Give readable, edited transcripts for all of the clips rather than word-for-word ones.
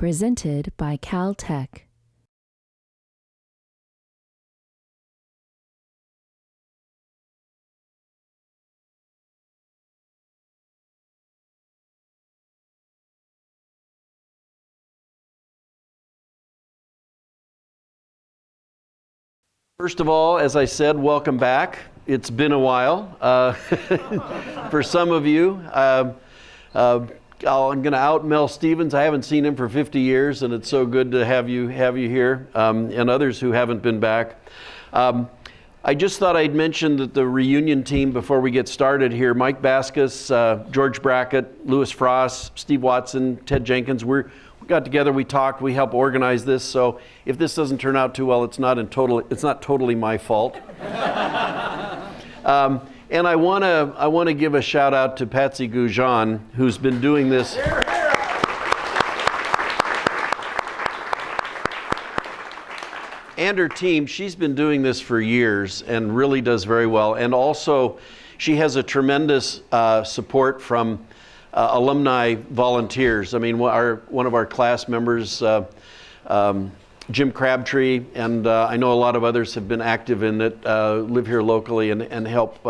Presented by Caltech. First of all, as I said, welcome back. It's been a while for some of you. I'm going to out Mel Stevens. I haven't seen him for 50 years, and it's so good to have you here, and others who haven't been back. I just thought I'd mention that the reunion team before we get started here, Mike Baskus, George Brackett, Louis Frost, Steve Watson, Ted Jenkins, we got together, we talked, we helped organize this, so if this doesn't turn out too well, it's not totally my fault. And I want to give a shout out to Patsy Goujon, who's been doing this. And her team, she's been doing this for years and really does very well. And also, she has a tremendous support from alumni volunteers. I mean, one of our class members, Jim Crabtree, and I know a lot of others have been active in it, live here locally and help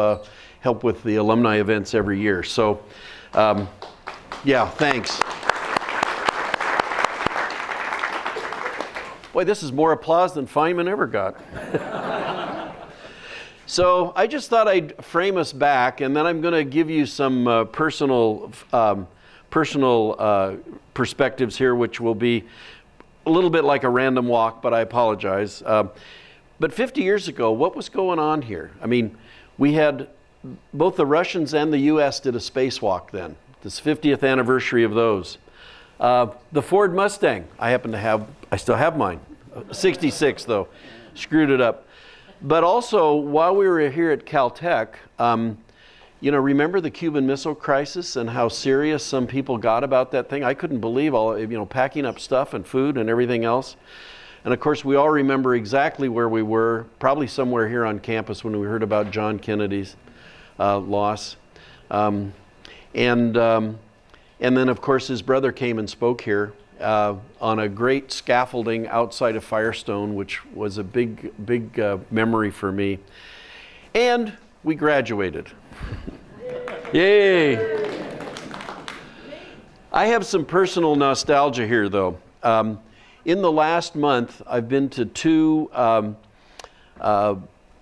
with the alumni events every year. So, yeah, thanks. Boy, this is more applause than Feynman ever got. So I just thought I'd frame us back, and then I'm going to give you some personal perspectives here, which will be a little bit like a random walk, but I apologize. But 50 years ago, what was going on here? I mean, we had both the Russians and the U.S. did a spacewalk then. This 50th anniversary of those. The Ford Mustang, I still have mine. 66 though, screwed it up. But also, while we were here at Caltech, remember the Cuban Missile Crisis and how serious some people got about that thing? I couldn't believe packing up stuff and food and everything else. And of course, we all remember exactly where we were, probably somewhere here on campus when we heard about John Kennedy's loss. And then, of course, his brother came and spoke here on a great scaffolding outside of Firestone, which was a big memory for me. And we graduated. Yay! I have some personal nostalgia here, though. In the last month, I've been to two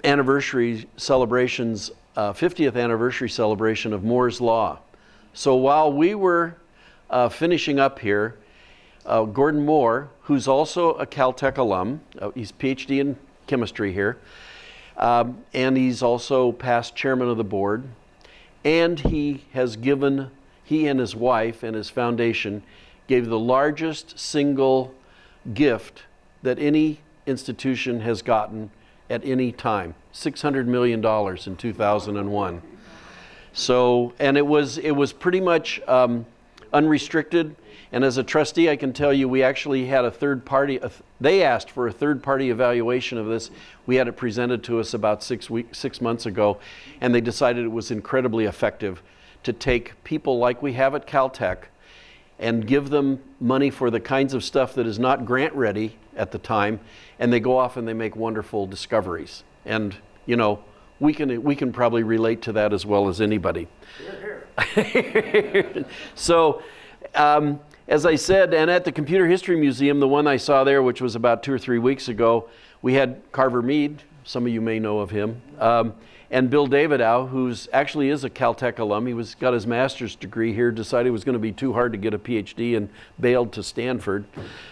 anniversary celebrations, 50th anniversary celebration of Moore's Law. So while we were finishing up here, Gordon Moore, who's also a Caltech alum, he's PhD in chemistry here, and he's also past chairman of the board, and he and his wife and his foundation gave the largest single gift that any institution has gotten at any time, $600 million in 2001. So, and it was pretty much unrestricted. And as a trustee, I can tell you, we actually had a third party. They asked for a third party evaluation of this. We had it presented to us about 6 months ago, and they decided it was incredibly effective to take people like we have at Caltech and give them money for the kinds of stuff that is not grant ready at the time, and they go off and they make wonderful discoveries. And we can probably relate to that as well as anybody. Here. So, as I said, and at the Computer History Museum, the one I saw there, which was about 2 or 3 weeks ago, we had Carver Mead, some of you may know of him, and Bill Davidow, who's actually is a Caltech alum. He got his master's degree here, decided it was going to be too hard to get a PhD, and bailed to Stanford.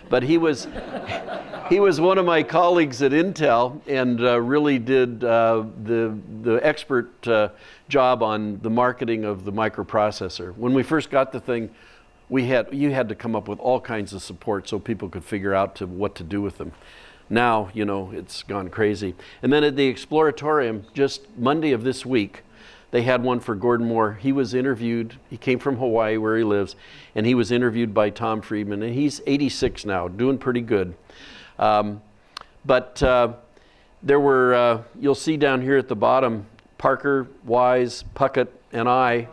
But he was one of my colleagues at Intel, and really did the expert job on the marketing of the microprocessor. When we first got the thing, you had to come up with all kinds of support so people could figure out what to do with them. Now, it's gone crazy. And then at the Exploratorium, just Monday of this week, they had one for Gordon Moore. He was interviewed. He came from Hawaii, where he lives, and he was interviewed by Tom Friedman. And he's 86 now, doing pretty good. But there were, you'll see down here at the bottom, Parker, Wise, Puckett, and I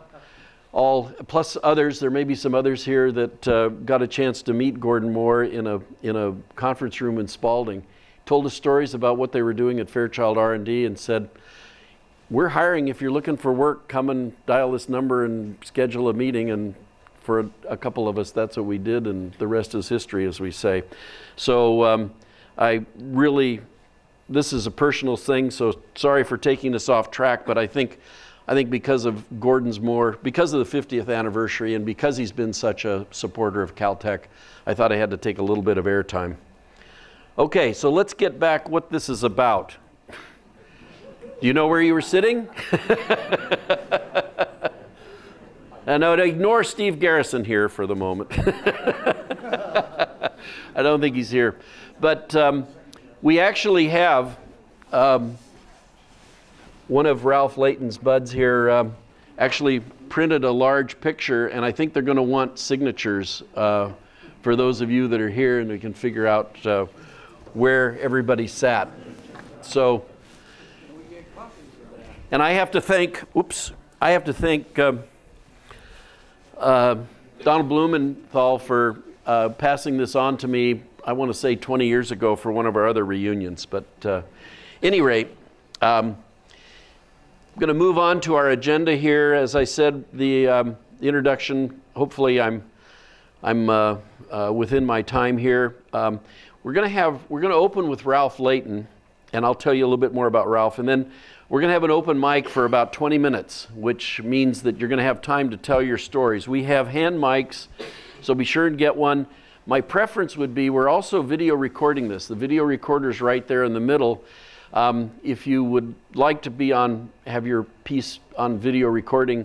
all, plus others, there may be some others here that got a chance to meet Gordon Moore in a conference room in Spalding. Told us stories about what they were doing at Fairchild R&D and said, we're hiring. If you're looking for work, come and dial this number and schedule a meeting. And for a couple of us, that's what we did, and the rest is history, as we say. So I really, this is a personal thing, so sorry for taking us off track, but I think because of Gordon's Moore, because of the 50th anniversary, and because he's been such a supporter of Caltech, I thought I had to take a little bit of airtime. Okay, so let's get back what this is about. Do you know where you were sitting? No, ignore Steve Garrison here for the moment. I don't think he's here. But we actually have one of Ralph Leighton's buds here actually printed a large picture, and I think they're going to want signatures for those of you that are here, and we can figure out where everybody sat. So, and I have to thank, Donald Blumenthal for passing this on to me, I want to say 20 years ago for one of our other reunions. But any rate, I'm going to move on to our agenda here. As I said, the introduction, hopefully I'm within my time here. We're going to open with Ralph Leighton, and I'll tell you a little bit more about Ralph. And then we're going to have an open mic for about 20 minutes, which means that you're going to have time to tell your stories. We have hand mics, so be sure and get one. My preference would be, we're also video recording this. The video recorder's right there in the middle. If you would like to have your piece on video recording,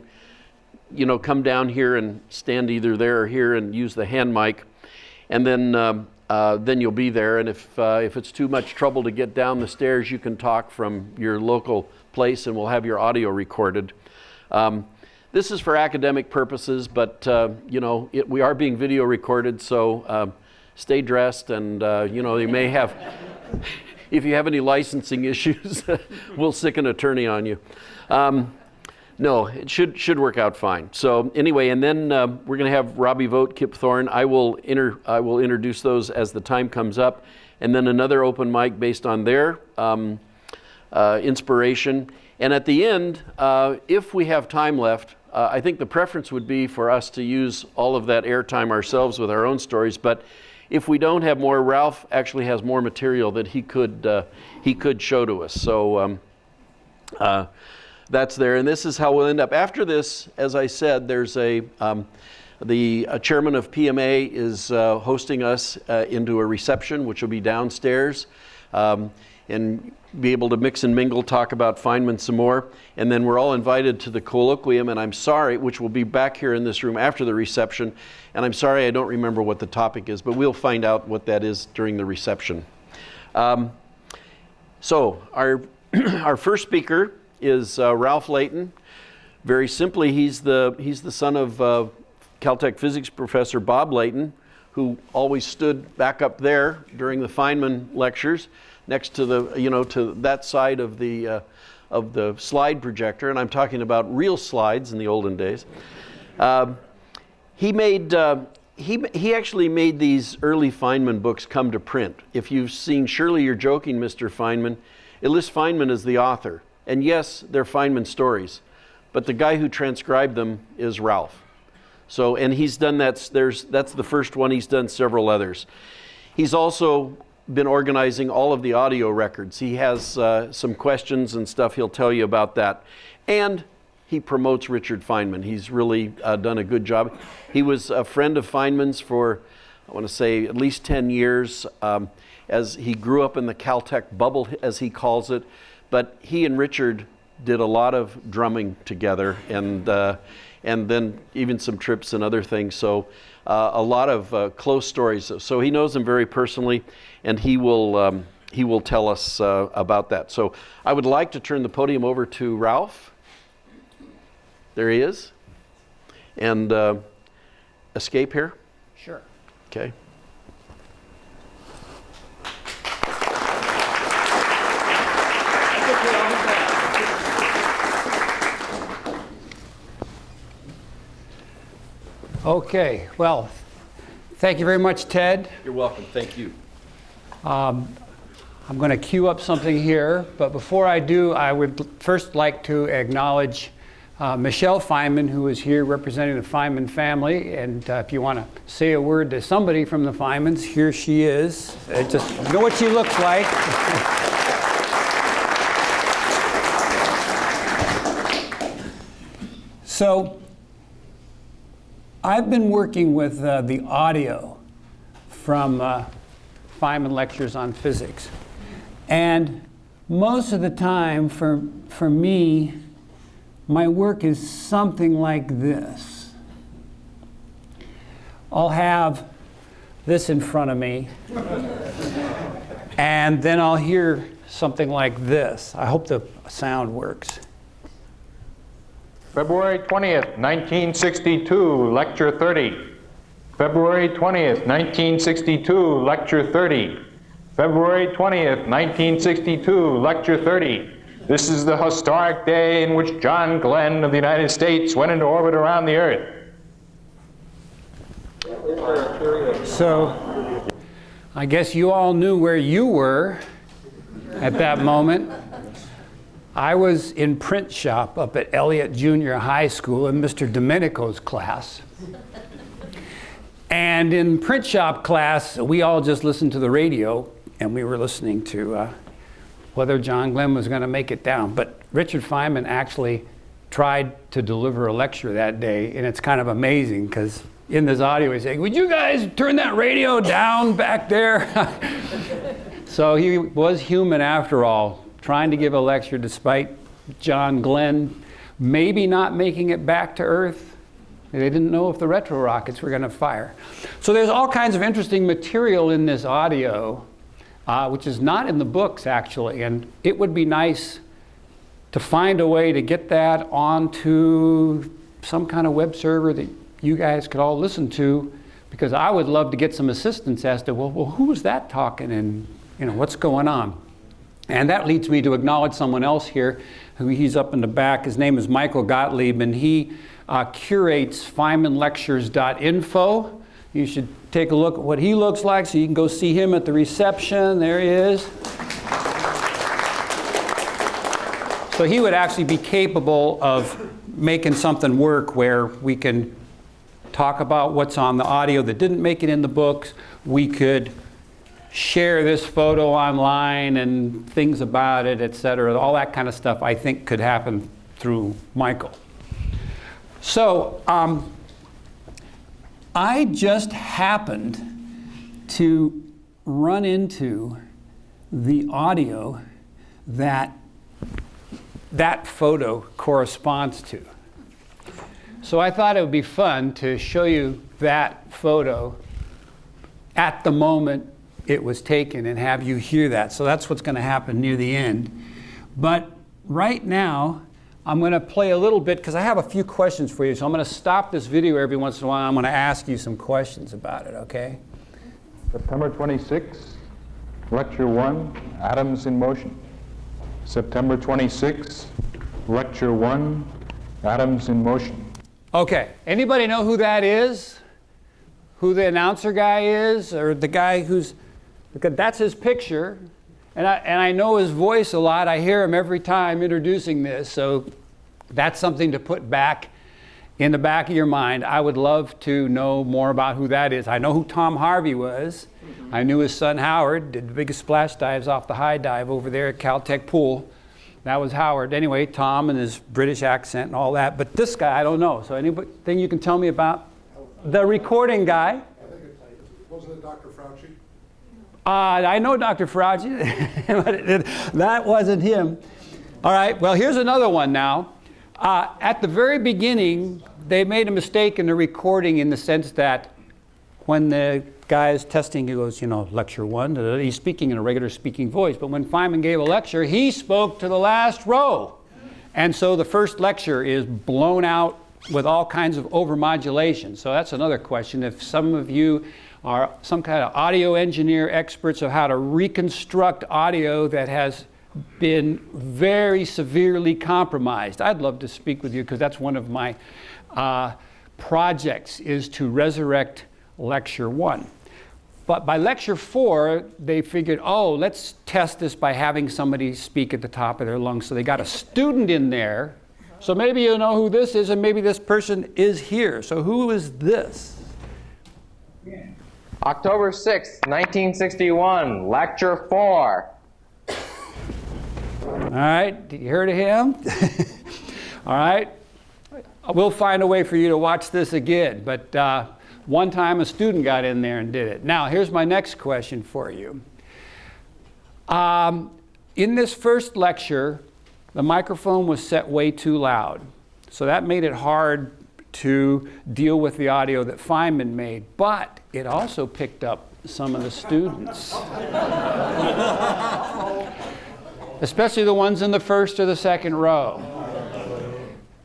come down here and stand either there or here and use the hand mic. And then you'll be there. And if it's too much trouble to get down the stairs, you can talk from your local place and we'll have your audio recorded. This is for academic purposes, but we are being video recorded, so stay dressed, and you may have, if you have any licensing issues, we'll sick an attorney on you. No, it should work out fine. So anyway, and then we're going to have Robbie Vogt, Kip Thorne. I will introduce those as the time comes up, and then another open mic based on their inspiration. And at the end, if we have time left, I think the preference would be for us to use all of that airtime ourselves with our own stories. But if we don't have more, Ralph actually has more material that he could show to us. So that's there, and this is how we'll end up. After this, as I said, there's the chairman of PMA is hosting us into a reception, which will be downstairs, and be able to mix and mingle, talk about Feynman some more. And then we're all invited to the colloquium, and I'm sorry, which will be back here in this room after the reception. And I'm sorry I don't remember what the topic is, but we'll find out what that is during the reception. So our first speaker is Ralph Leighton. Very simply, he's the son of Caltech physics professor Bob Leighton, who always stood back up there during the Feynman lectures, next to to that side of the slide projector, and I'm talking about real slides in the olden days. He actually made these early Feynman books come to print. If you've seen Surely You're Joking, Mr. Feynman, it lists Feynman as the author. And yes, they're Feynman stories, but the guy who transcribed them is Ralph. So, and he's done that. That's the first one. He's done several others. He's also been organizing all of the audio records. He has some questions and stuff. He'll tell you about that. And he promotes Richard Feynman. He's really done a good job. He was a friend of Feynman's for, I want to say, at least 10 years, as he grew up in the Caltech bubble, as he calls it. But he and Richard did a lot of drumming together, and then even some trips and other things. So a lot of close stories. So he knows them very personally, and he will tell us about that. So I would like to turn the podium over to Ralph. There he is. And escape here? Sure. Okay. Okay, well, thank you very much, Ted. You're welcome. Thank you. I'm going to cue up something here, but before I do, I would first like to acknowledge Michelle Feynman, who is here representing the Feynman family. And if you want to say a word to somebody from the Feynmans, here she is. Just know what she looks like. So, I've been working with the audio from Feynman lectures on physics. And most of the time, for me, my work is something like this. I'll have this in front of me, and then I'll hear something like this. I hope the sound works. February 20th, 1962, Lecture 30. February 20th, 1962, Lecture 30. February 20th, 1962, Lecture 30. This is the historic day in which John Glenn of the United States went into orbit around the Earth. So, I guess you all knew where you were at that moment. I was in print shop up at Elliott Junior High School in Mr. Domenico's class. And in print shop class, we all just listened to the radio, and we were listening to whether John Glenn was going to make it down. But Richard Feynman actually tried to deliver a lecture that day, and it's kind of amazing because in this audio he's saying, "Would you guys turn that radio down back there?" So he was human after all, trying to give a lecture despite John Glenn maybe not making it back to Earth. They didn't know if the retro rockets were going to fire. So there's all kinds of interesting material in this audio, which is not in the books actually, and it would be nice to find a way to get that onto some kind of web server that you guys could all listen to, because I would love to get some assistance as to, well who was that talking and what's going on? And that leads me to acknowledge someone else here, he's up in the back. His name is Michael Gottlieb, and he curates FeynmanLectures.info. You should take a look at what he looks like, so you can go see him at the reception. There he is. So he would actually be capable of making something work where we can talk about what's on the audio that didn't make it in the books. We could share this photo online and things about it, etc. All that kind of stuff I think could happen through Michael. So I just happened to run into the audio that photo corresponds to. So I thought it would be fun to show you that photo at the moment it was taken and have you hear that. So that's what's going to happen near the end. But right now, I'm going to play a little bit because I have a few questions for you. So I'm going to stop this video every once in a while. I'm going to ask you some questions about it, okay? September 26th, Lecture 1, Atoms in Motion. September 26th, Lecture 1, Atoms in Motion. Okay, anybody know who that is? Who the announcer guy is, or the guy who's, because that's his picture, and I know his voice a lot. I hear him every time introducing this, so that's something to put back in the back of your mind. I would love to know more about who that is. I know who Tom Harvey was. Mm-hmm. I knew his son Howard did the biggest splash dives off the high dive over there at Caltech pool. That was Howard. Anyway, Tom and his British accent and all that. But this guy, I don't know. So anything you can tell me about the recording guy? I think wasn't it Dr. Fauci? I know Dr. Fauci, but that wasn't him. All right, well, here's another one now. At the very beginning, they made a mistake in the recording in the sense that when the guy is testing, he goes, lecture 1, he's speaking in a regular speaking voice. But when Feynman gave a lecture, he spoke to the last row. And so the first lecture is blown out with all kinds of overmodulation. So that's another question. If some of you are some kind of audio engineer experts of how to reconstruct audio that has been very severely compromised, I'd love to speak with you because that's one of my projects is to resurrect lecture 1. But by lecture 4, they figured, oh, let's test this by having somebody speak at the top of their lungs. So they got a student in there. So maybe you know who this is, and maybe this person is here. So who is this? October 6th, 1961, lecture 4. All right, did you hear of him? All right, we'll find a way for you to watch this again. But one time a student got in there and did it. Now, here's my next question for you. In this first lecture, the microphone was set way too loud. So that made it hard to deal with the audio that Feynman made. But it also picked up some of the students. Especially the ones in the first or the second row.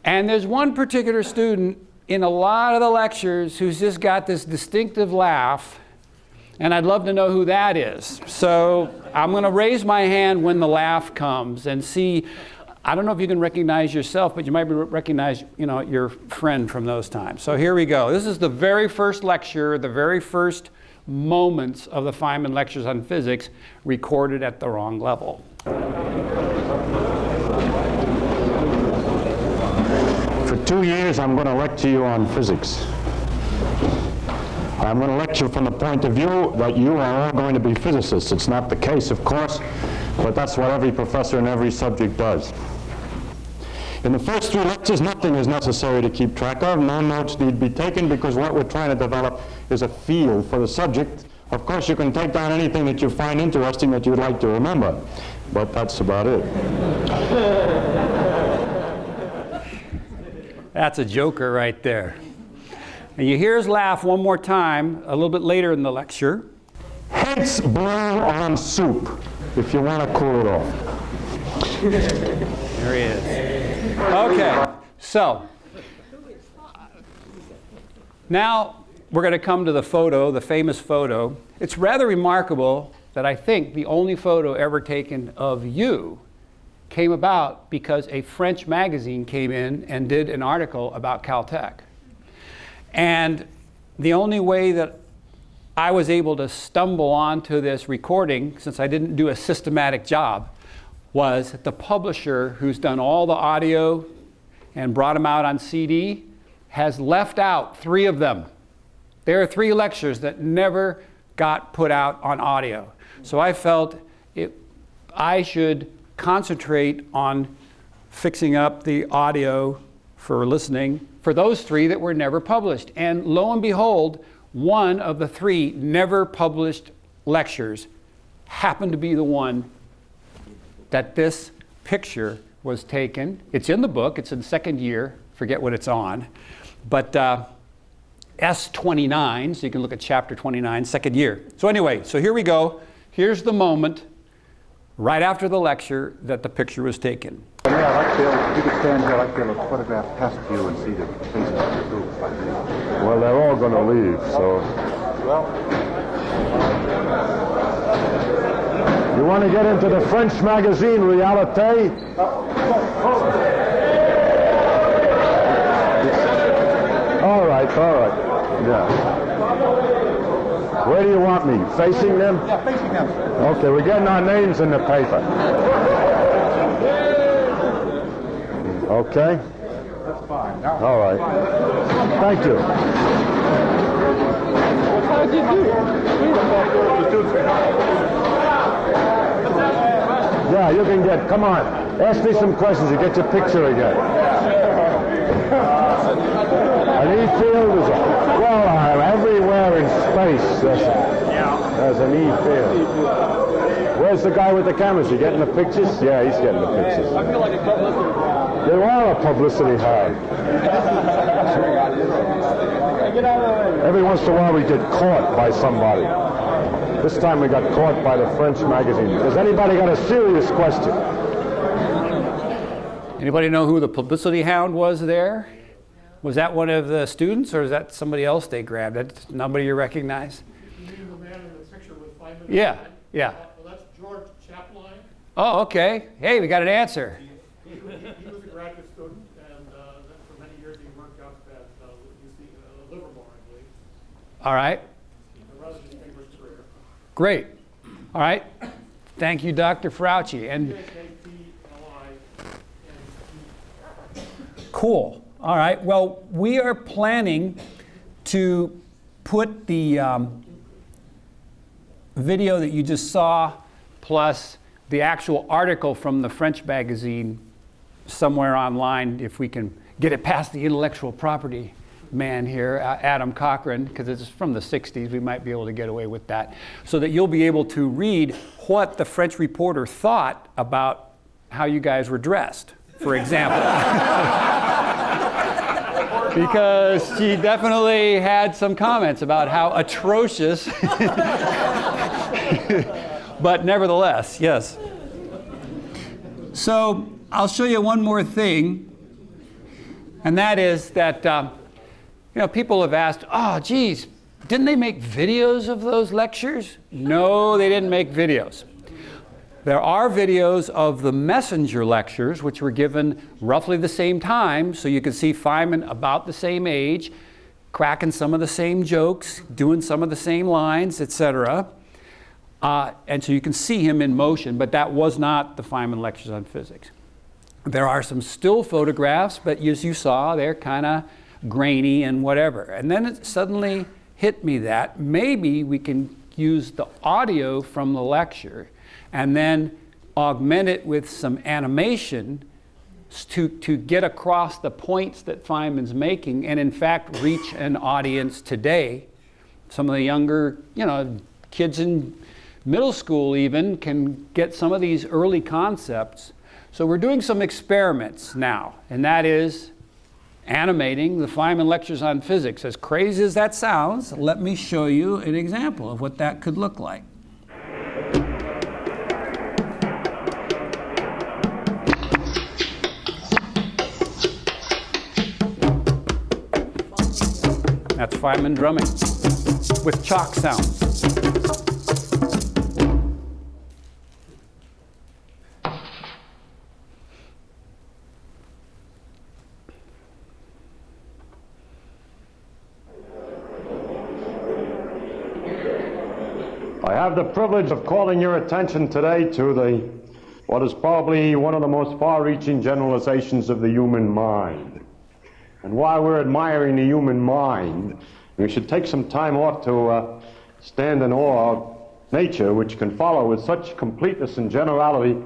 And there's one particular student in a lot of the lectures who's just got this distinctive laugh, and I'd love to know who that is. So I'm going to raise my hand when the laugh comes and see. I don't know if you can recognize yourself, but you might recognize, your friend from those times. So here we go. This is the very first lecture, the very first moments of the Feynman lectures on physics recorded at the wrong level. For 2 years, I'm going to lecture you on physics. I'm going to lecture from the point of view that you are all going to be physicists. It's not the case, of course, but that's what every professor in every subject does. In the first 3 lectures, nothing is necessary to keep track of. No notes need be taken because what we're trying to develop is a feel for the subject. Of course, you can take down anything that you find interesting that you'd like to remember, but that's about it. That's a joker right there. And you hear his laugh one more time a little bit later in the lecture. Hence, boil on soup if you want to cool it off. There he is. Okay, so now we're going to come to the photo, the famous photo. It's rather remarkable that I think the only photo ever taken of you came about because a French magazine came in and did an article about Caltech. And the only way that I was able to stumble onto this recording, since I didn't do a systematic job, was the publisher who's done all the audio and brought them out on CD has left out 3 of them. There are 3 lectures that never got put out on audio. So I felt I should concentrate on fixing up the audio for listening for those 3 that were never published. And lo and behold, one of the 3 never published lectures happened to be the one that this picture was taken. It's in the book. It's in second year. Forget what it's on. But S29, so you can look at chapter 29, second year. So anyway, so here we go. Here's the moment right after the lecture that the picture was taken. Yeah, I'd like to be able, if you could stand here, I'd like to be able to photograph past you and see the faces of the group. Well, they're all going to leave, so... Well... You want to get into the French magazine Realite? All right, yeah. Where do you want me? Facing them? Yeah, facing them. Okay, we're getting our names in the paper. Okay? That's fine. Now, All right. Thank you. how did you do? Yeah, you can get, come on. Ask me some questions and get your picture again. An E-field is, well, everywhere in space there's an E-field. Where's the guy with the cameras? You getting the pictures? Yeah, he's getting the pictures. I feel like a publicity. You are a publicity hound. Every once in a while we get caught by somebody. This time we got caught by the French magazine. Has anybody got a serious question? Anybody know who the publicity hound was there? Was that one of the students, or is that somebody else they grabbed? That's nobody you recognize? You mean the man in the picture with Feynman? Yeah, yeah. Well, that's George Chapline. Oh, okay. Hey, we got an answer. He was a graduate student, and then for many years he worked up at UC All right. The rest of his fingers career. Great. All right. Thank you, Dr. Frauci. And cool. All right. Well, we are planning to put the video that you just saw plus the actual article from the French magazine somewhere online, if we can get it past the intellectual property man here, Adam Cochran, because it's from the 60s, we might be able to get away with that, so that you'll be able to read what the French reporter thought about how you guys were dressed, for example. Because she definitely had some comments about how atrocious, but nevertheless, yes. So I'll show you one more thing, and that is that people have asked, oh, geez, didn't they make videos of those lectures? No, they didn't make videos. There are videos of the messenger lectures, which were given roughly the same time, so you can see Feynman about the same age, cracking some of the same jokes, doing some of the same lines, etc. And so you can see him in motion, but that was not the Feynman lectures on physics. There are some still photographs, but as you saw, they're kind of grainy and whatever. And then it suddenly hit me that maybe we can use the audio from the lecture and then augment it with some animation to get across the points that Feynman's making and in fact reach an audience today. Some of the younger, kids in middle school even can get some of these early concepts. So we're doing some experiments now, and that is animating the Feynman lectures on physics. As crazy as that sounds, let me show you an example of what that could look like. That's Feynman drumming with chalk sounds. I have the privilege of calling your attention today to what is probably one of the most far-reaching generalizations of the human mind. And while we're admiring the human mind, we should take some time off to stand in awe of nature, which can follow with such completeness and generality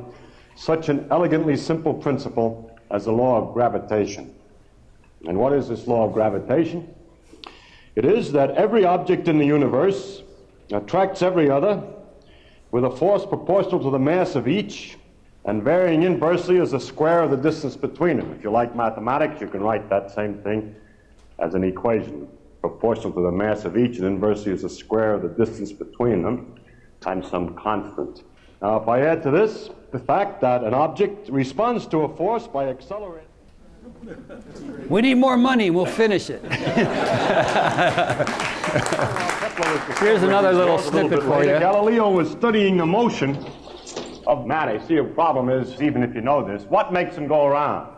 such an elegantly simple principle as the law of gravitation. And what is this law of gravitation? It is that every object in the universe attracts every other with a force proportional to the mass of each and varying inversely as the square of the distance between them. If you like mathematics, you can write that same thing as an equation, proportional to the mass of each and inversely as the square of the distance between them times some constant. Now, if I add to this the fact that an object responds to a force by accelerating. We need more money, we'll finish it. Here's another little snippet for you. Galileo was studying the motion of matter. See, the problem is, even if you know this, what makes them go around?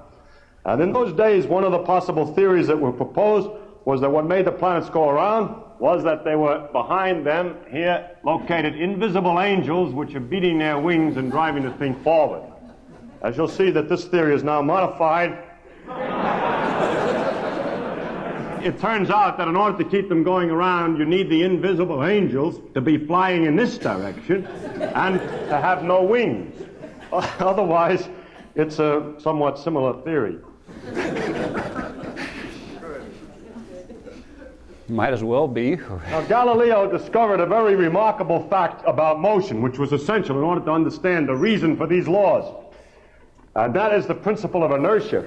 And in those days, one of the possible theories that were proposed was that what made the planets go around was that they were behind them here located invisible angels which are beating their wings and driving the thing forward. As you'll see that this theory is now modified. It turns out that in order to keep them going around, you need the invisible angels to be flying in this direction and to have no wings. Otherwise, it's a somewhat similar theory. Might as well be. Now, Galileo discovered a very remarkable fact about motion, which was essential in order to understand the reason for these laws. And that is the principle of inertia,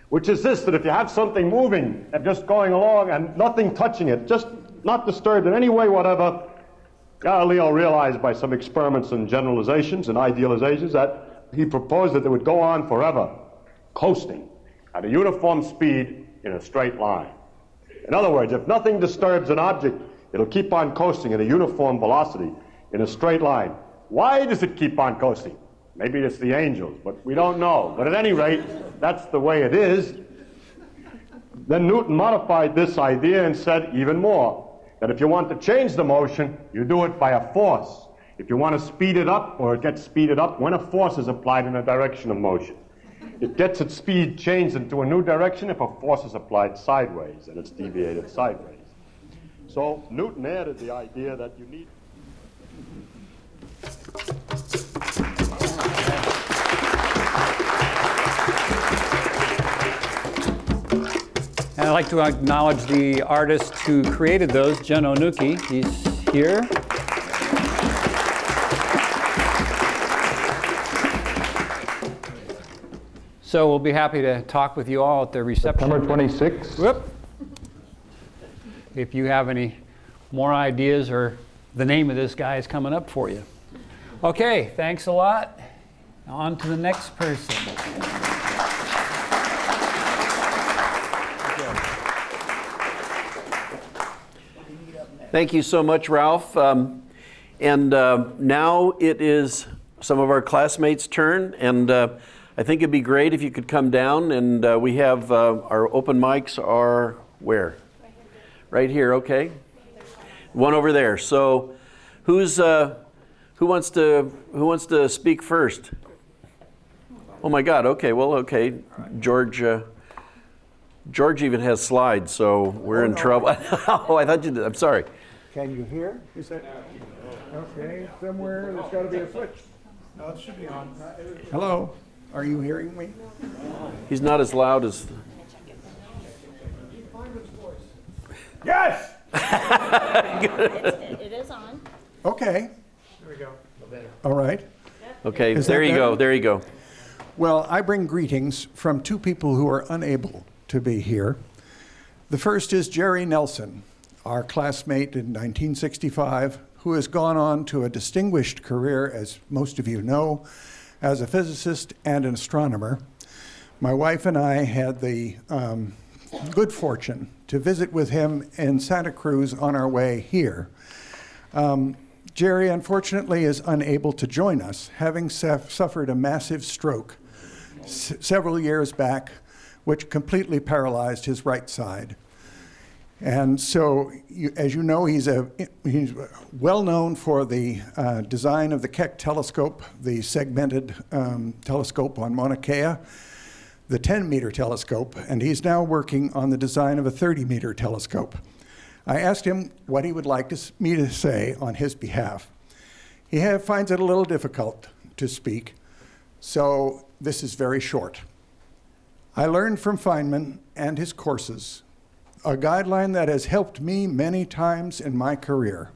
which is this, that if you have something moving and just going along and nothing touching it, just not disturbed in any way whatever, Galileo realized by some experiments and generalizations and idealizations that he proposed that it would go on forever, coasting at a uniform speed in a straight line. In other words, if nothing disturbs an object, it'll keep on coasting at a uniform velocity in a straight line. Why does it keep on coasting? Maybe it's the angels, but we don't know. But at any rate, that's the way it is. Then Newton modified this idea and said even more. that if you want to change the motion, you do it by a force. If you want to speed it up, or it gets speeded up, when a force is applied in a direction of motion. It gets its speed changed into a new direction if a force is applied sideways, and it's deviated sideways. So Newton added the idea that you need... And I'd like to acknowledge the artist who created those, Jen Onuki. He's here. So we'll be happy to talk with you all at the reception. September 26th. Whoop. If you have any more ideas, or the name of this guy is coming up for you. Okay, thanks a lot. On to the next person. Thank you so much, Ralph. Now it is some of our classmates' turn, and I think it'd be great if you could come down, and we have our open mics are where? Right here, okay. One over there. So, who wants to speak first? Oh my God. Okay. Well, okay. George even has slides, so we're in trouble. Oh, I thought you did. I'm sorry. Can you hear? Is that okay? Somewhere there's got to be a switch. No, it should be on. Hello, are you hearing me? He's not as loud as. Yes. It is on. Okay. There we go. All right. Okay. Is There that you go. better? There you go. Well, I bring greetings from two people who are unable to be here. The first is Jerry Nelson, our classmate in 1965, who has gone on to a distinguished career, as most of you know, as a physicist and an astronomer. My wife and I had the good fortune to visit with him in Santa Cruz on our way here. Jerry, unfortunately, is unable to join us, having suffered a massive stroke several years back, which completely paralyzed his right side. And so, as you know, he's well known for the design of the Keck telescope, the segmented telescope on Mauna Kea, the 10-meter telescope, and he's now working on the design of a 30-meter telescope. I asked him what he would like me to say on his behalf. He finds it a little difficult to speak, so this is very short. I learned from Feynman and his courses a guideline that has helped me many times in my career.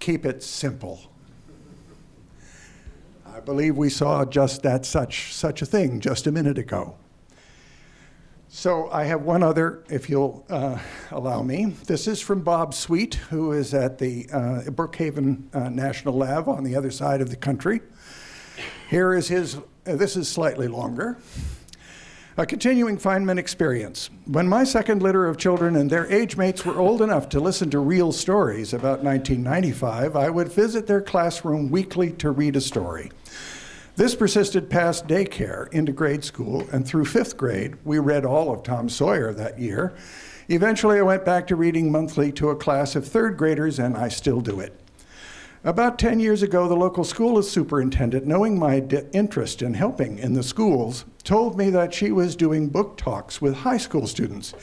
Keep it simple. I believe we saw just that such a thing just a minute ago. So I have one other, if you'll allow me. This is from Bob Sweet, who is at the Brookhaven National Lab on the other side of the country. Here is his, this is slightly longer. A continuing Feynman experience. When my second litter of children and their age mates were old enough to listen to real stories about 1995, I would visit their classroom weekly to read a story. This persisted past daycare into grade school, and through 5th grade, we read all of Tom Sawyer that year. Eventually, I went back to reading monthly to a class of 3rd graders, and I still do it. About 10 years ago, the local school superintendent, knowing my interest in helping in the schools, told me that she was doing book talks with high school students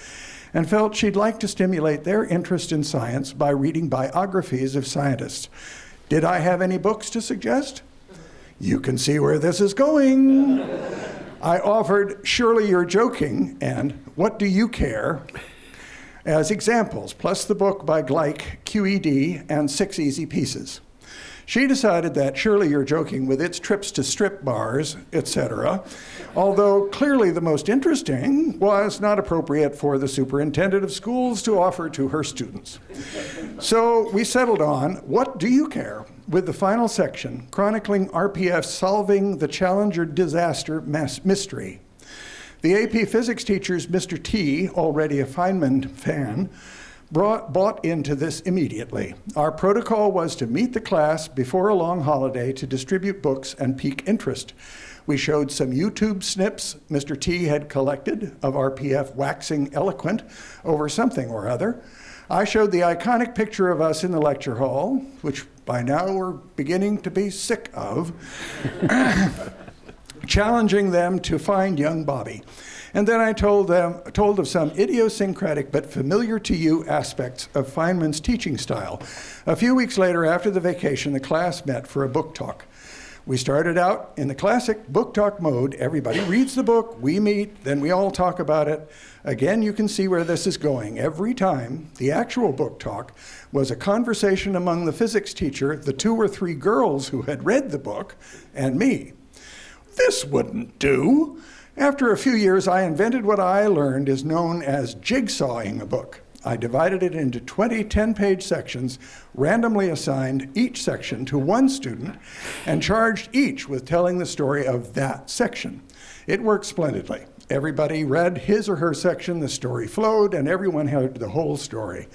and felt she'd like to stimulate their interest in science by reading biographies of scientists. Did I have any books to suggest? You can see where this is going. I offered Surely You're Joking and What Do You Care as examples, plus the book by Gleich, QED, and 6 Easy Pieces. She decided that Surely You're Joking, with its trips to strip bars, etc., although clearly the most interesting, was not appropriate for the superintendent of schools to offer to her students. So we settled on What Do You Care, with the final section chronicling RPF solving the Challenger disaster mystery. The AP physics teacher's Mr. T, already a Feynman fan, bought into this immediately. Our protocol was to meet the class before a long holiday to distribute books and pique interest. We showed some YouTube snips Mr. T had collected of RPF waxing eloquent over something or other. I showed the iconic picture of us in the lecture hall, which by now we're beginning to be sick of, challenging them to find young Bobby. And then I told of some idiosyncratic but familiar to you aspects of Feynman's teaching style. A few weeks later, after the vacation, the class met for a book talk. We started out in the classic book talk mode. Everybody reads the book, we meet, then we all talk about it. Again, you can see where this is going. Every time, the actual book talk was a conversation among the physics teacher, the 2 or 3 girls who had read the book, and me. This wouldn't do. After a few years, I invented what I learned is known as jigsawing a book. I divided it into 20 10-page sections, randomly assigned each section to one student, and charged each with telling the story of that section. It worked splendidly. Everybody read his or her section, the story flowed, and everyone heard the whole story.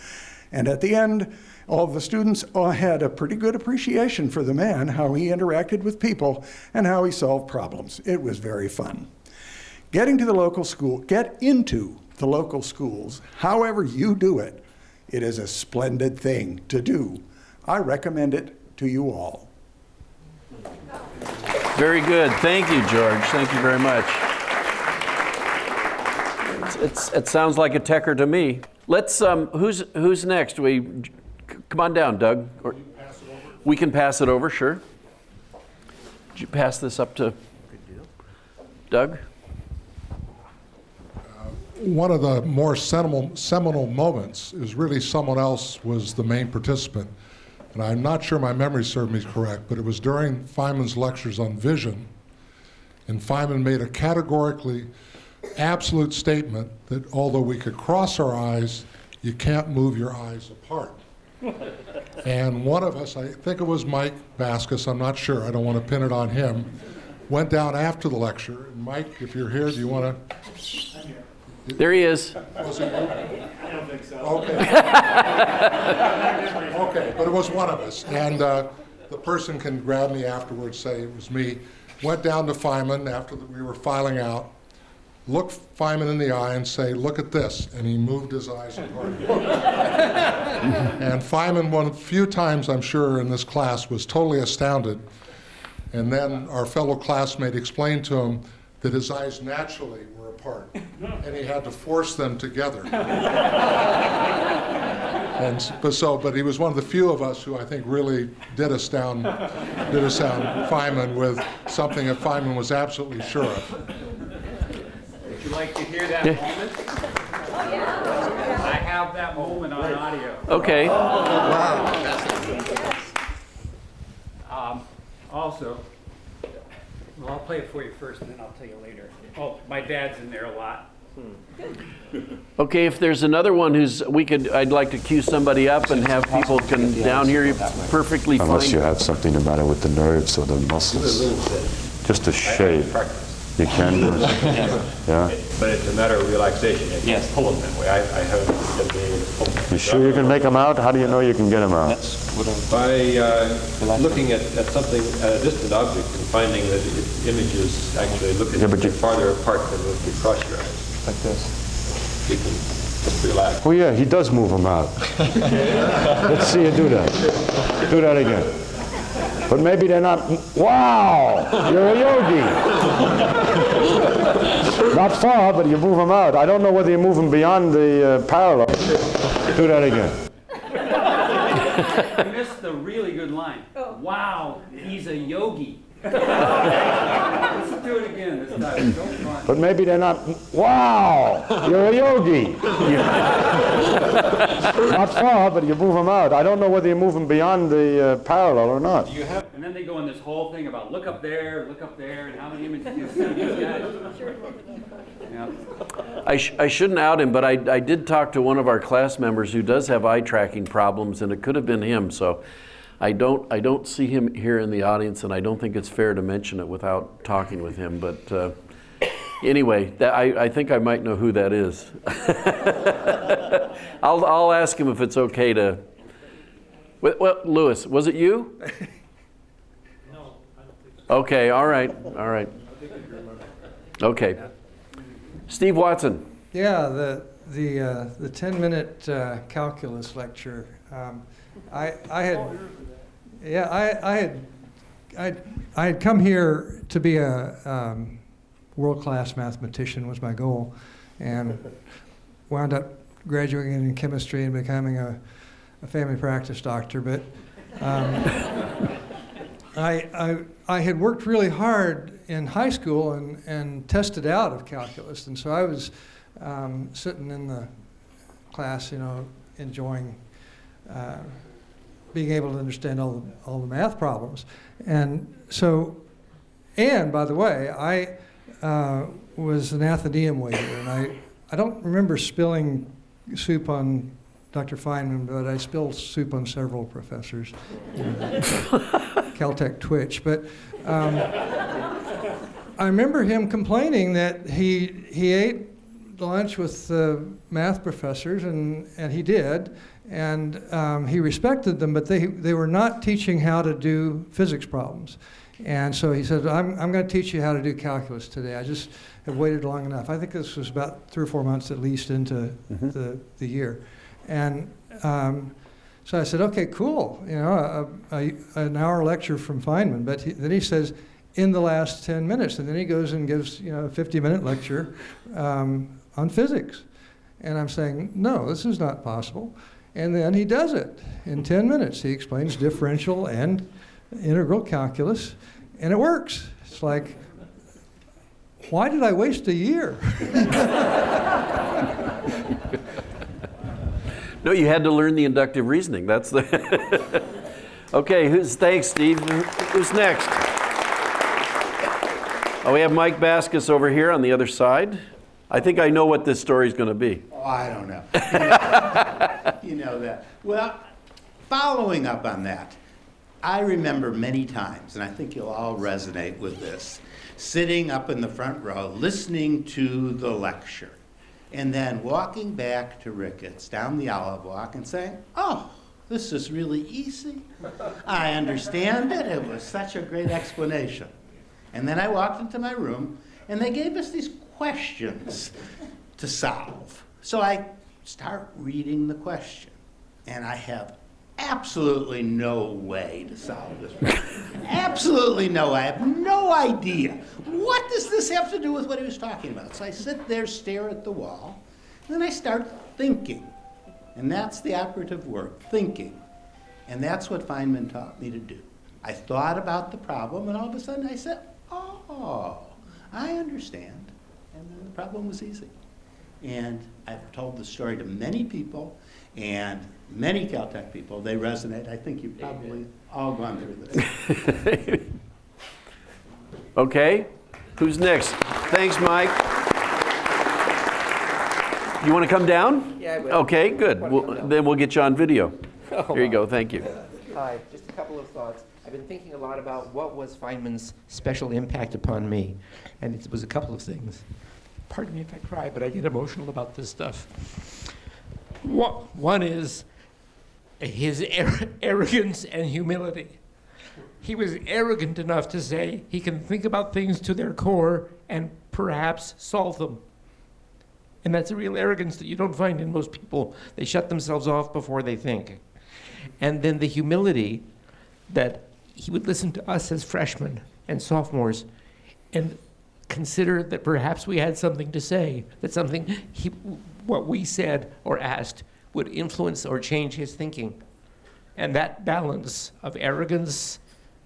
And at the end, all the students had a pretty good appreciation for the man, how he interacted with people, and how he solved problems. It was very fun. Get into the local schools, however you do it, it is a splendid thing to do. I recommend it to you all. Very good. Thank you, George. Thank you very much. It sounds like a techer to me. Let's, who's next? Come on down, Doug. Or, we can pass it over, sure. Would you pass this up to Doug? One of the more seminal moments is really someone else was the main participant. And I'm not sure my memory serves me correct, but it was during Feynman's lectures on vision. And Feynman made a categorically absolute statement that although we could cross our eyes, you can't move your eyes apart. And one of us, I think it was Mike Vasquez, I'm not sure, I don't want to pin it on him, went down after the lecture. And Mike, if you're here, do you want to? There he is. Was it you? I don't think so. Okay. Okay, but it was one of us. And the person can grab me afterwards, say it was me. Went down to Feynman after we were filing out, looked Feynman in the eye and say, look at this. And he moved his eyes apart. And Feynman, one of the few times I'm sure in this class, was totally astounded. And then our fellow classmate explained to him that his eyes naturally were apart, and he had to force them together. But he was one of the few of us who I think really did astound Feynman with something that Feynman was absolutely sure of. Would you like to hear that moment? I have that moment on audio. Okay. Wow. Also, well, I'll play it for you first, and then I'll tell you later. Oh, my dad's in there a lot. Okay, if there's another one I'd like to cue somebody up and have people come down here perfectly fine. Unless you have something about it with the nerves or the muscles. Just a shade. You can do it. Yeah. But it's a matter of relaxation. You can't pull them that way. I haven't been able to pull them. You sure you can make them out? How do you know you can get them out? By looking at something, at a distant object, and finding that images actually look farther apart than if you cross your eyes. Like this. You can just relax. Oh yeah, he does move them out. Let's see you do that. Do that again. But maybe they're not. Wow! You're a yogi. Not far, but you move them out. I don't know whether you move them beyond the parallel. Do that again. You missed the really good line. Wow, he's a yogi. Let's do it again this time. Don't run. But maybe they're not. Wow! You're a yogi. Not far, but you move them out. I don't know whether you move them beyond the parallel or not. And then they go on this whole thing about look up there, and how many images you see these guys. Yeah. I shouldn't out him, but I did talk to one of our class members who does have eye tracking problems, and it could have been him. So I don't see him here in the audience, and I don't think it's fair to mention it without talking with him. But anyway, I think I might know who that is. I'll ask him if it's okay to. Well, Lewis, was it you? No, I don't think so. Okay, all right. Okay. Steve Watson. Yeah, the 10-minute calculus lecture. I had come here to be a world-class mathematician was my goal, and wound up graduating in chemistry and becoming a family practice doctor. But I had worked really hard in high school and tested out of calculus, and so I was sitting in the class, enjoying being able to understand all the math problems. And so, and by the way, I was an Athenaeum waiter, and I don't remember spilling soup on Dr. Feynman, but I spilled soup on several professors. Caltech twitch. But I remember him complaining that he ate lunch with the math professors, and he did, and he respected them, but they were not teaching how to do physics problems. And so he said, I'm going to teach you how to do calculus today. I just have waited long enough. I think this was about 3 or 4 months at least into the year. And so I said, okay, cool, an hour lecture from Feynman. But then he says, in the last 10 minutes. And then he goes and gives, a 50-minute lecture on physics. And I'm saying, no, this is not possible. And then he does it in 10 minutes. He explains differential and integral calculus, and it works. It's like, why did I waste a year? No, you had to learn the inductive reasoning. That's the. Okay, thanks, Steve. Who's next? Oh, we have Mike Baskus over here on the other side. I think I know what this story is going to be. Oh, I don't know. You know that. Well, following up on that, I remember many times, and I think you'll all resonate with this, sitting up in the front row, listening to the lecture, and then walking back to Ricketts down the Olive Walk and saying, oh, this is really easy. I understand it. It was such a great explanation. And then I walked into my room, and they gave us these questions to solve. So I start reading the question, and I have absolutely no way to solve this problem. Absolutely no. I have no idea. What does this have to do with what he was talking about? So I sit there, stare at the wall, and then I start thinking. And that's the operative word, thinking. And that's what Feynman taught me to do. I thought about the problem, and all of a sudden I said, oh, I understand. And then the problem was easy. And I've told the story to many people, and many Caltech people. They resonate. I think you've probably all gone through this. Okay, who's next? Thanks, Mike. You want to come down? Yeah, I will. Okay, good. Then we'll get you on video. Here you go. Thank you. Hi, just a couple of thoughts. I've been thinking a lot about what was Feynman's special impact upon me, and it was a couple of things. Pardon me if I cry, but I get emotional about this stuff. One is his arrogance and humility. He was arrogant enough to say he can think about things to their core and perhaps solve them. And that's a real arrogance that you don't find in most people. They shut themselves off before they think. And then the humility that he would listen to us as freshmen and sophomores and consider that perhaps we had something to say, that something what we said or asked would influence or change his thinking. And that balance of arrogance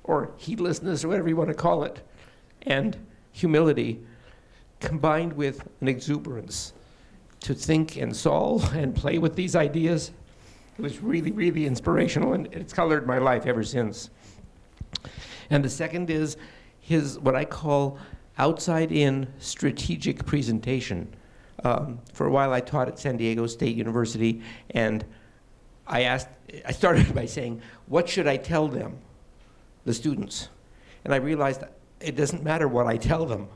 or heedlessness or whatever you want to call it, and humility, combined with an exuberance to think and solve and play with these ideas, it was really, really inspirational, and it's colored my life ever since. And the second is his, what I call outside-in strategic presentation. For a while I taught at San Diego State University, and I started by saying, what should I tell them, the students? And I realized it doesn't matter what I tell them.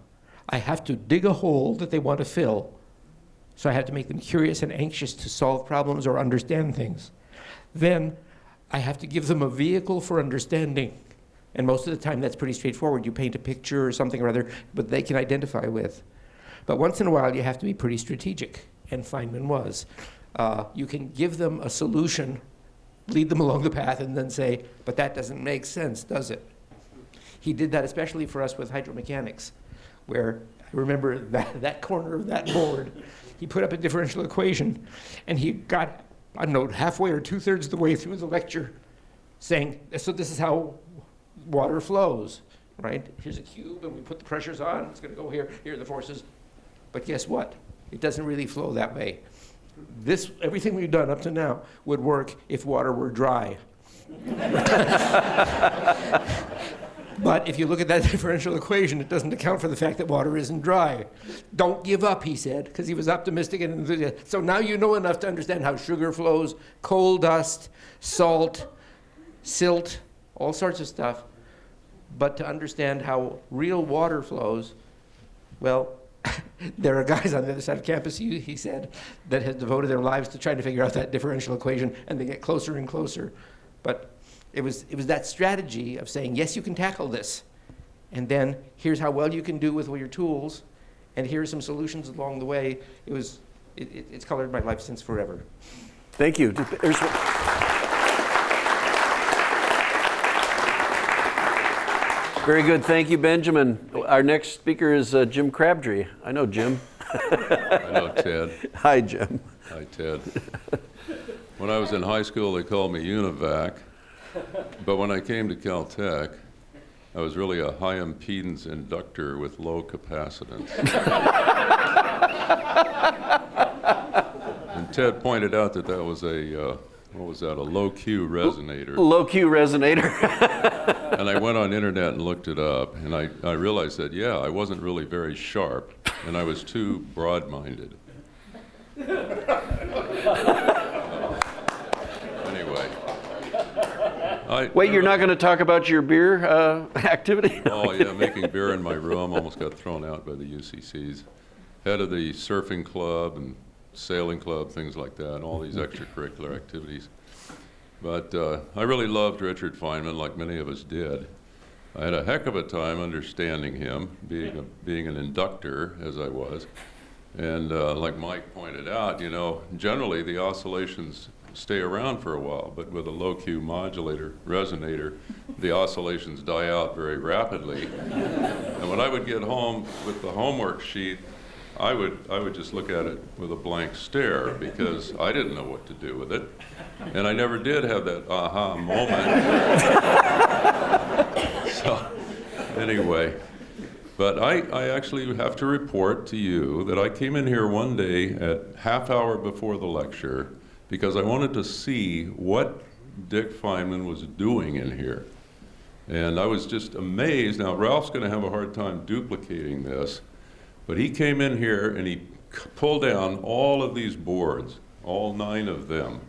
I have to dig a hole that they want to fill. So I have to make them curious and anxious to solve problems or understand things. Then I have to give them a vehicle for understanding. And most of the time that's pretty straightforward. You paint a picture or something or other, but they can identify with. But once in a while you have to be pretty strategic. and Feynman was. You can give them a solution, lead them along the path, and then say, but that doesn't make sense, does it? He did that especially for us with hydromechanics, where I remember that corner of that board, he put up a differential equation, and he got, I don't know, halfway or 2/3 of the way through the lecture saying, so this is how water flows, right? Here's a cube, and we put the pressures on, it's gonna go here, here are the forces. But guess what? It doesn't really flow that way. Everything we've done up to now would work if water were dry. But if you look at that differential equation, it doesn't account for the fact that water isn't dry. Don't give up, he said, because he was optimistic and enthusiastic. So now you know enough to understand how sugar flows, coal dust, salt, silt, all sorts of stuff. But to understand how real water flows, well, there are guys on the other side of campus, he said, that have devoted their lives to trying to figure out that differential equation, and they get closer and closer. But it was that strategy of saying, yes, you can tackle this, and then here's how well you can do with your tools, and here's some solutions along the way. It's colored my life since forever. Thank you. Very good. Thank you, Benjamin. Our next speaker is Jim Crabtree. I know Jim. I know Ted. Hi, Jim. Hi, Ted. When I was in high school, they called me UNIVAC. But when I came to Caltech, I was really a high impedance inductor with low capacitance. And Ted pointed out that that was a, what was that, a low Q resonator. Low Q resonator. And I went on internet and looked it up, and I realized that, yeah, I wasn't really very sharp, and I was too broad-minded. Anyway. Wait, you're not going to talk about your beer activity? Oh, yeah, making beer in my room. Almost got thrown out by the UCCs. Head of the surfing club and sailing club, things like that, all these extracurricular activities. But I really loved Richard Feynman, like many of us did. I had a heck of a time understanding him, being an inductor, as I was. And like Mike pointed out, you know, generally the oscillations stay around for a while, but with a low Q modulator, resonator, the oscillations die out very rapidly. And when I would get home with the homework sheet, I would just look at it with a blank stare because I didn't know what to do with it. And I never did have that aha moment. So anyway, but I actually have to report to you that I came in here one day at half hour before the lecture because I wanted to see what Dick Feynman was doing in here. And I was just amazed. Now, Ralph's going to have a hard time duplicating this, but he came in here and he pulled down all of these boards, all 9 of them,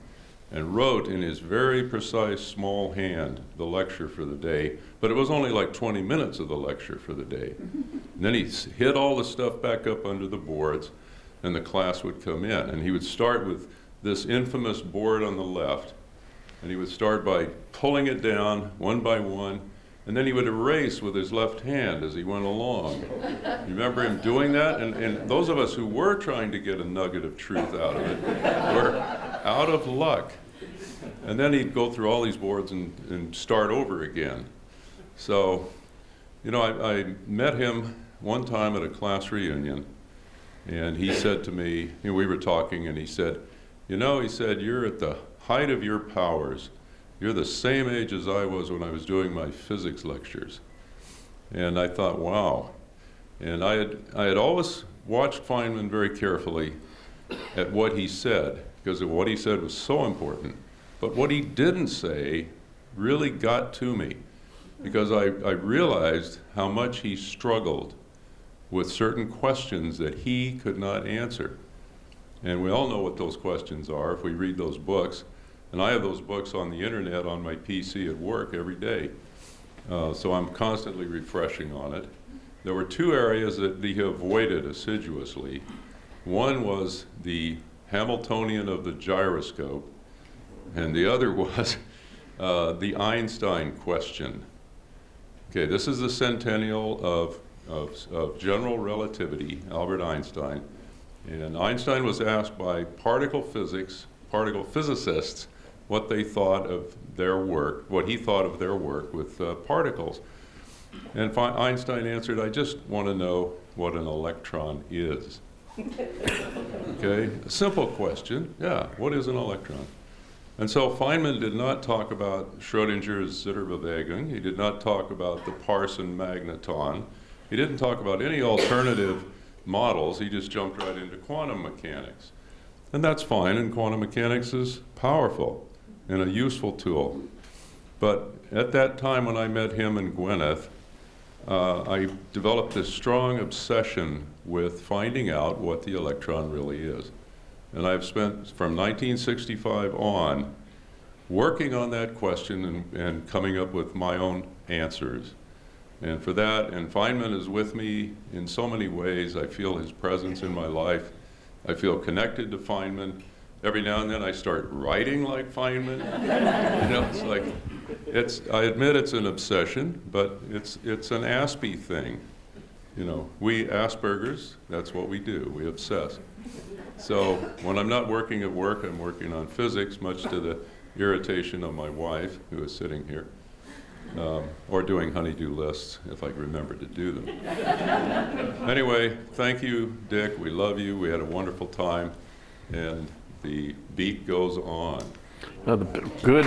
and wrote in his very precise small hand the lecture for the day, but it was only like 20 minutes of the lecture for the day. And then he hid all the stuff back up under the boards, and the class would come in, and he would start with this infamous board on the left, and he would start by pulling it down one by one, and then he would erase with his left hand as he went along. You remember him doing that? And those of us who were trying to get a nugget of truth out of it were out of luck. And then he'd go through all these boards and start over again. So, you know, I met him one time at a class reunion, and he said to me, you know, we were talking, and he said, you know, he said, you're at the height of your powers. You're the same age as I was when I was doing my physics lectures. And I thought, wow. And I had always watched Feynman very carefully at what he said, because what he said was so important. But what he didn't say really got to me, because I realized how much he struggled with certain questions that he could not answer. And we all know what those questions are if we read those books. And I have those books on the internet on my PC at work every day. So I'm constantly refreshing on it. There were 2 areas that he avoided assiduously. One was the Hamiltonian of the gyroscope, and the other was the Einstein question. Okay, this is the centennial of general relativity, Albert Einstein. And Einstein was asked by particle physicists, what they thought of their work, what he thought of their work with particles. And Einstein answered, I just want to know what an electron is. Okay, a simple question. Yeah, what is an electron? And so Feynman did not talk about Schrödinger's Zitterbewegung. He did not talk about the Parson magneton. He didn't talk about any alternative models. He just jumped right into quantum mechanics. And that's fine, and quantum mechanics is powerful and a useful tool. But at that time when I met him and Gwyneth, I developed this strong obsession with finding out what the electron really is. And I've spent from 1965 on working on that question and coming up with my own answers. And for that, and Feynman is with me in so many ways. I feel his presence in my life. I feel connected to Feynman. Every now and then I start writing like Feynman. You know, it's like, I admit it's an obsession, but it's an Aspie thing. You know, we Aspergers, that's what we do, we obsess. So when I'm not working at work, I'm working on physics, much to the irritation of my wife, who is sitting here, or doing honey-do lists, if I remember to do them. Anyway, thank you, Dick. We love you. We had a wonderful time, and the beat goes on. Good.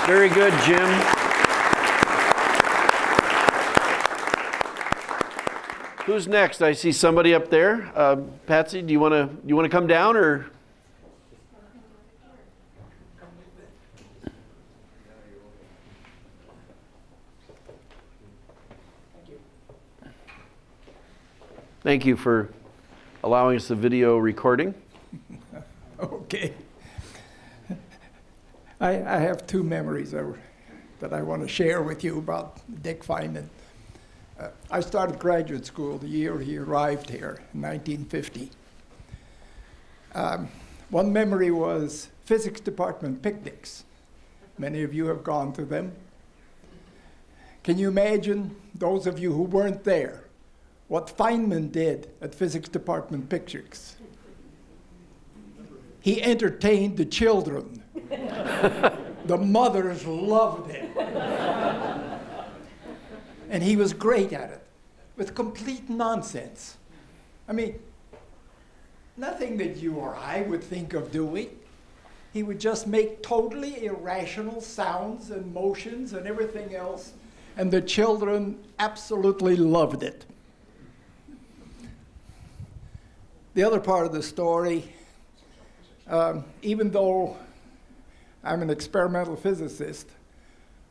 Very good, Jim. Who's next? I see somebody up there. Patsy, do you want to come down, or? Thank you for allowing us the video recording. Okay. I have two memories that I want to share with you about Dick Feynman. I started graduate school the year he arrived here, in 1950. One memory was physics department picnics. Many of you have gone to them. Can you imagine, those of you who weren't there, what Feynman did at physics department picnics? He entertained the children. The mothers loved him. And he was great at it, with complete nonsense. I mean, nothing that you or I would think of doing. He would just make totally irrational sounds and motions and everything else, and the children absolutely loved it. The other part of the story, even though I'm an experimental physicist,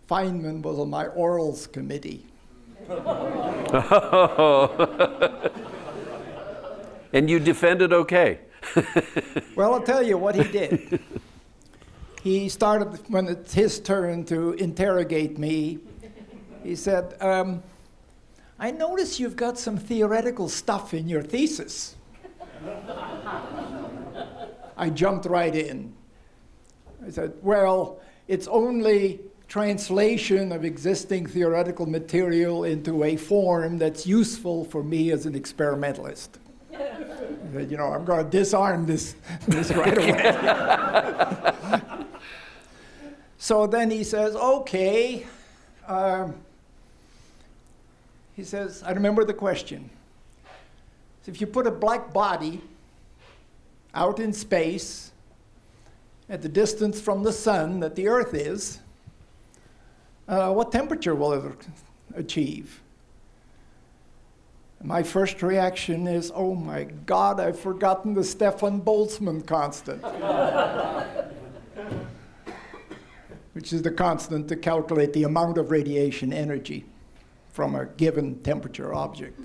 Feynman was on my orals committee. And you defended okay. Well, I'll tell you what he did. He started, when it's his turn to interrogate me, he said, I notice you've got some theoretical stuff in your thesis. I jumped right in. I said, well, it's only translation of existing theoretical material into a form that's useful for me as an experimentalist. I said, you know, I'm going to disarm this right away. So then he says, okay. He says, I remember the question. So if you put a black body out in space at the distance from the sun that the Earth is, what temperature will it achieve? My first reaction is, oh my God, I've forgotten the Stefan Boltzmann constant, which is the constant to calculate the amount of radiation energy from a given temperature object.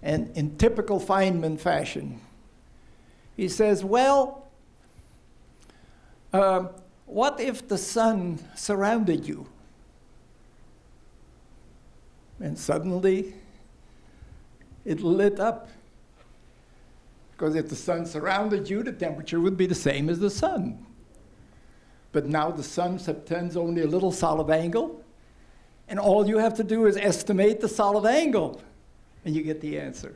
And in typical Feynman fashion, he says, well, what if the sun surrounded you? And suddenly, it lit up. Because if the sun surrounded you, the temperature would be the same as the sun. But now the sun subtends only a little solid angle, and all you have to do is estimate the solid angle, and you get the answer.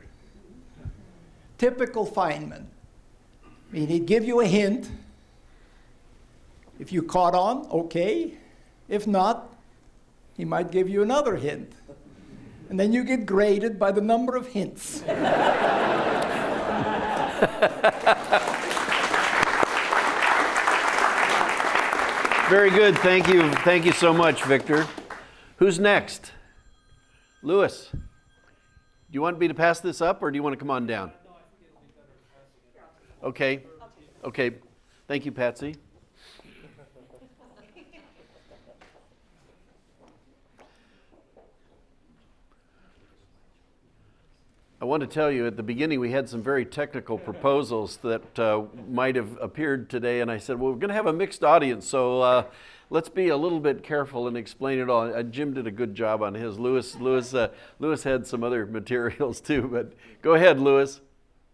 typical Feynman. I mean, he'd give you a hint. If you caught on, okay. If not, he might give you another hint. And then you get graded by the number of hints. Very good. Thank you. Thank you so much, Victor. Who's next? Louis. Do you want me to pass this up, or do you want to come on down? Okay. Okay. Thank you, Patsy. I want to tell you, at the beginning we had some very technical proposals that might have appeared today, and I said, well, we're going to have a mixed audience, so let's be a little bit careful and explain it all. Jim did a good job on his. Louis had some other materials too, but go ahead, Louis.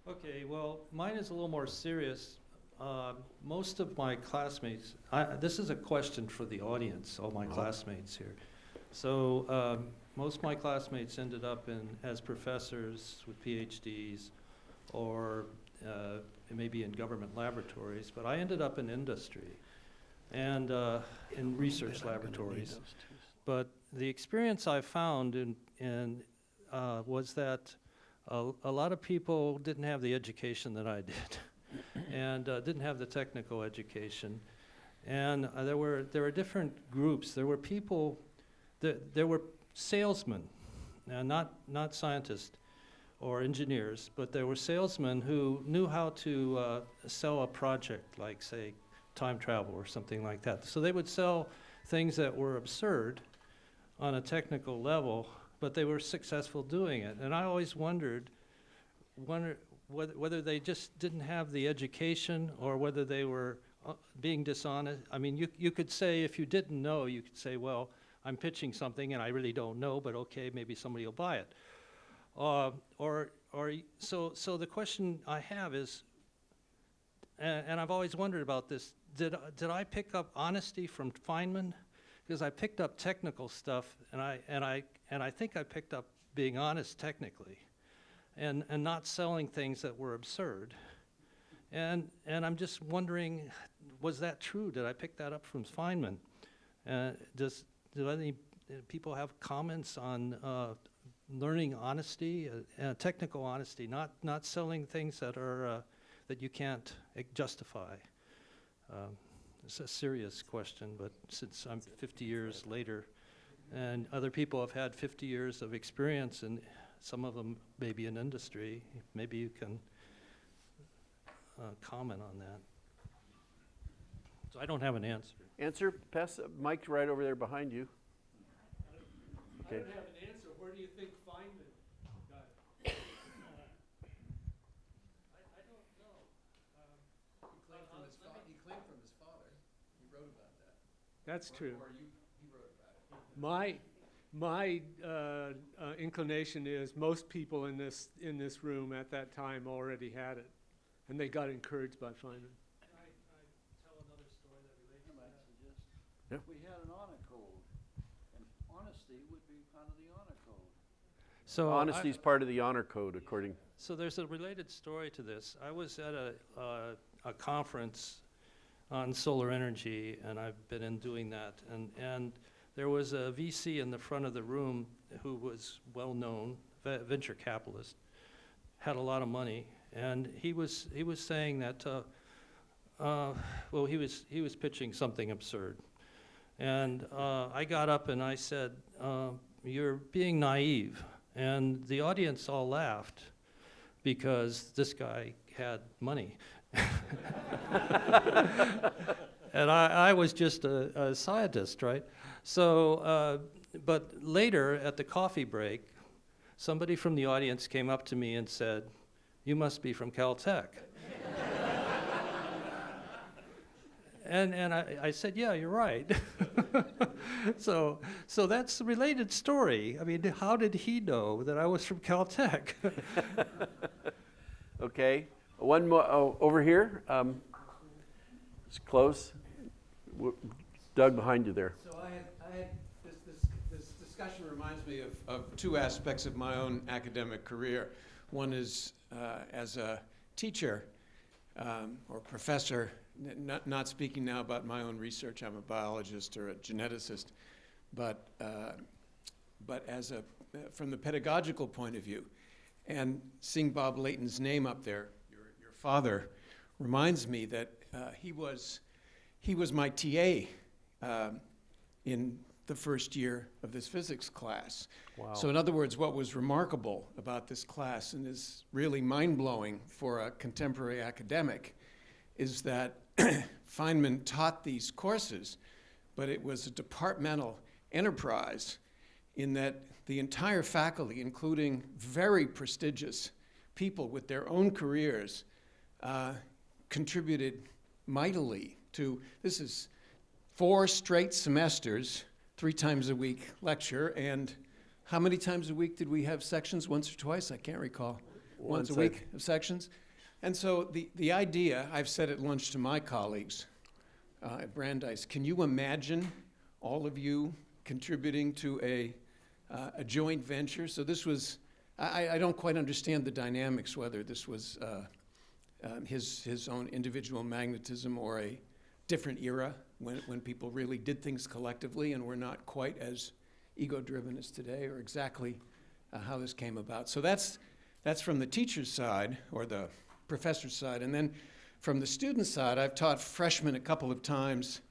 Okay, well, mine is a little more serious. Most of my classmates, this is a question for the audience, all my classmates here. So most of my classmates ended up as professors with PhDs or maybe in government laboratories, but I ended up in industry and in research laboratories. But the experience I found was that a lot of people didn't have the education that I did and didn't have the technical education. And there were different groups. There were people, there were salesmen, not scientists or engineers, but there were salesmen who knew how to sell a project, like, say, time travel or something like that. So they would sell things that were absurd on a technical level, but they were successful doing it. And I always wondered whether they just didn't have the education or whether they were being dishonest. I mean, you could say, if you didn't know, you could say, well, I'm pitching something and I really don't know, but okay, maybe somebody will buy it. So the question I have is, and I've always wondered about this, did I pick up honesty from Feynman? Because I picked up technical stuff, and I think I picked up being honest technically, and not selling things that were absurd. And I'm just wondering, was that true? Did I pick that up from Feynman? Do any people have comments on learning honesty, technical honesty, not selling things that are that you can't justify? It's a serious question, but since I'm 50 years later, and other people have had 50 years of experience, and some of them maybe in industry, maybe you can comment on that. So I don't have an answer. Answer? Pass Mike right over there behind you. Okay. I don't have an answer. Where do you think Feynman got it? I don't know. He claimed from his father. He wrote about that. That's true. Or he wrote about it. My inclination is most people in this room at that time already had it, and they got encouraged by Feynman. If we had an honor code, and honesty would be part of the honor code. So honesty is part of the honor code, according. So there's a related story to this. I was at a conference on solar energy, and I've been in doing that. And there was a VC in the front of the room who was well known, venture capitalist, had a lot of money, and he was saying that well, he was pitching something absurd. And I got up and I said, you're being naive. And the audience all laughed because this guy had money. And I was just a scientist, right? So, but later at the coffee break, somebody from the audience came up to me and said, you must be from Caltech. And I said, yeah, you're right. So that's a related story. I mean, how did he know that I was from Caltech? Okay, one more over here. It's close. Doug, behind you there. So I had this discussion reminds me of two aspects of my own academic career. One is as a teacher or professor, not speaking now about my own research, I'm a biologist or a geneticist, but as from the pedagogical point of view, and seeing Bob Leighton's name up there, your father, reminds me that he was my TA in the first year of this physics class. Wow. So in other words, what was remarkable about this class and is really mind-blowing for a contemporary academic is that Feynman taught these courses, but it was a departmental enterprise in that the entire faculty, including very prestigious people with their own careers, contributed mightily to, this is 4 straight semesters, 3 times a week lecture, and how many times a week did we have sections? Once or twice? I can't recall. Once a week of sections. And so the idea, I've said at lunch to my colleagues at Brandeis, can you imagine all of you contributing to a joint venture? So this was, I don't quite understand the dynamics, whether this was his own individual magnetism or a different era when people really did things collectively and were not quite as ego-driven as today, or exactly how this came about. So that's from the teacher's side, or the professor's side. And then from the student side, I've taught freshmen a couple of times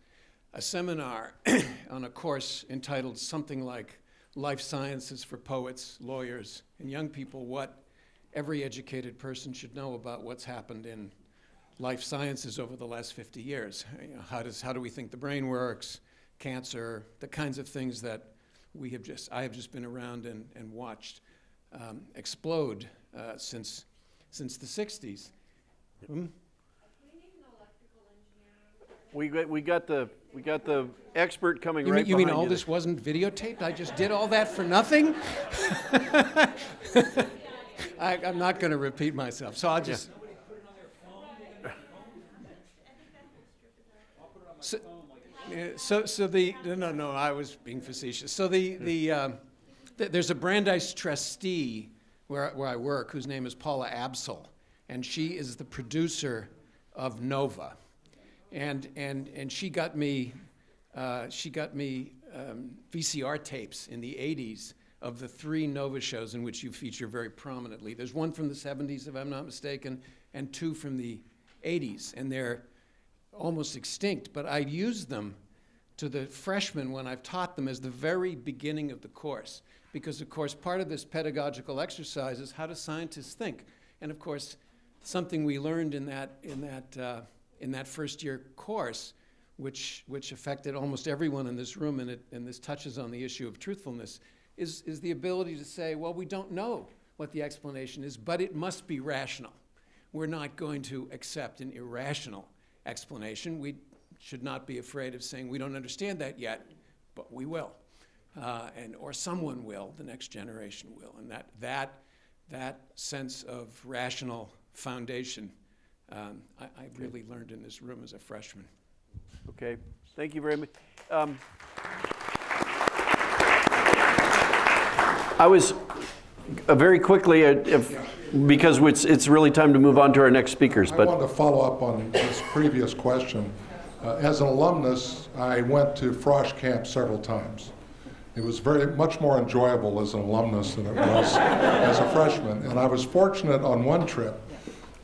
a seminar on a course entitled something like Life Sciences for Poets, Lawyers, and Young People, what every educated person should know about what's happened in life sciences over the last 50 years. You know, how do we think the brain works, cancer, the kinds of things that I have just been around and watched explode since the 60s. We got the expert coming You right mean, you behind mean all you. this wasn't videotaped? I just did all that for nothing? I'm not going to repeat myself, so I'll just... No, I was being facetious. So there's a Brandeis trustee where I work whose name is Paula Absol, and she is the producer of Nova, and she got me VCR tapes in the 80s of the 3 Nova shows in which you feature very prominently. There's one from the 70s, if I'm not mistaken, and 2 from the 80s, and they're almost extinct, but I used them to the freshmen when I've taught them as the very beginning of the course. Because, of course, part of this pedagogical exercise is how do scientists think? And, of course, something we learned in that first year course, which affected almost everyone in this room, and this touches on the issue of truthfulness, is the ability to say, well, we don't know what the explanation is, but it must be rational. We're not going to accept an irrational explanation. We should not be afraid of saying we don't understand that yet, but we will, or someone will, the next generation will, and that sense of rational foundation I really learned in this room as a freshman. Okay, thank you very much. I was very quickly, because it's really time to move on to our next speakers. I wanted to follow up on this previous question. As an alumnus, I went to Frosh Camp several times. It was much more enjoyable as an alumnus than it was as a freshman. And I was fortunate on one trip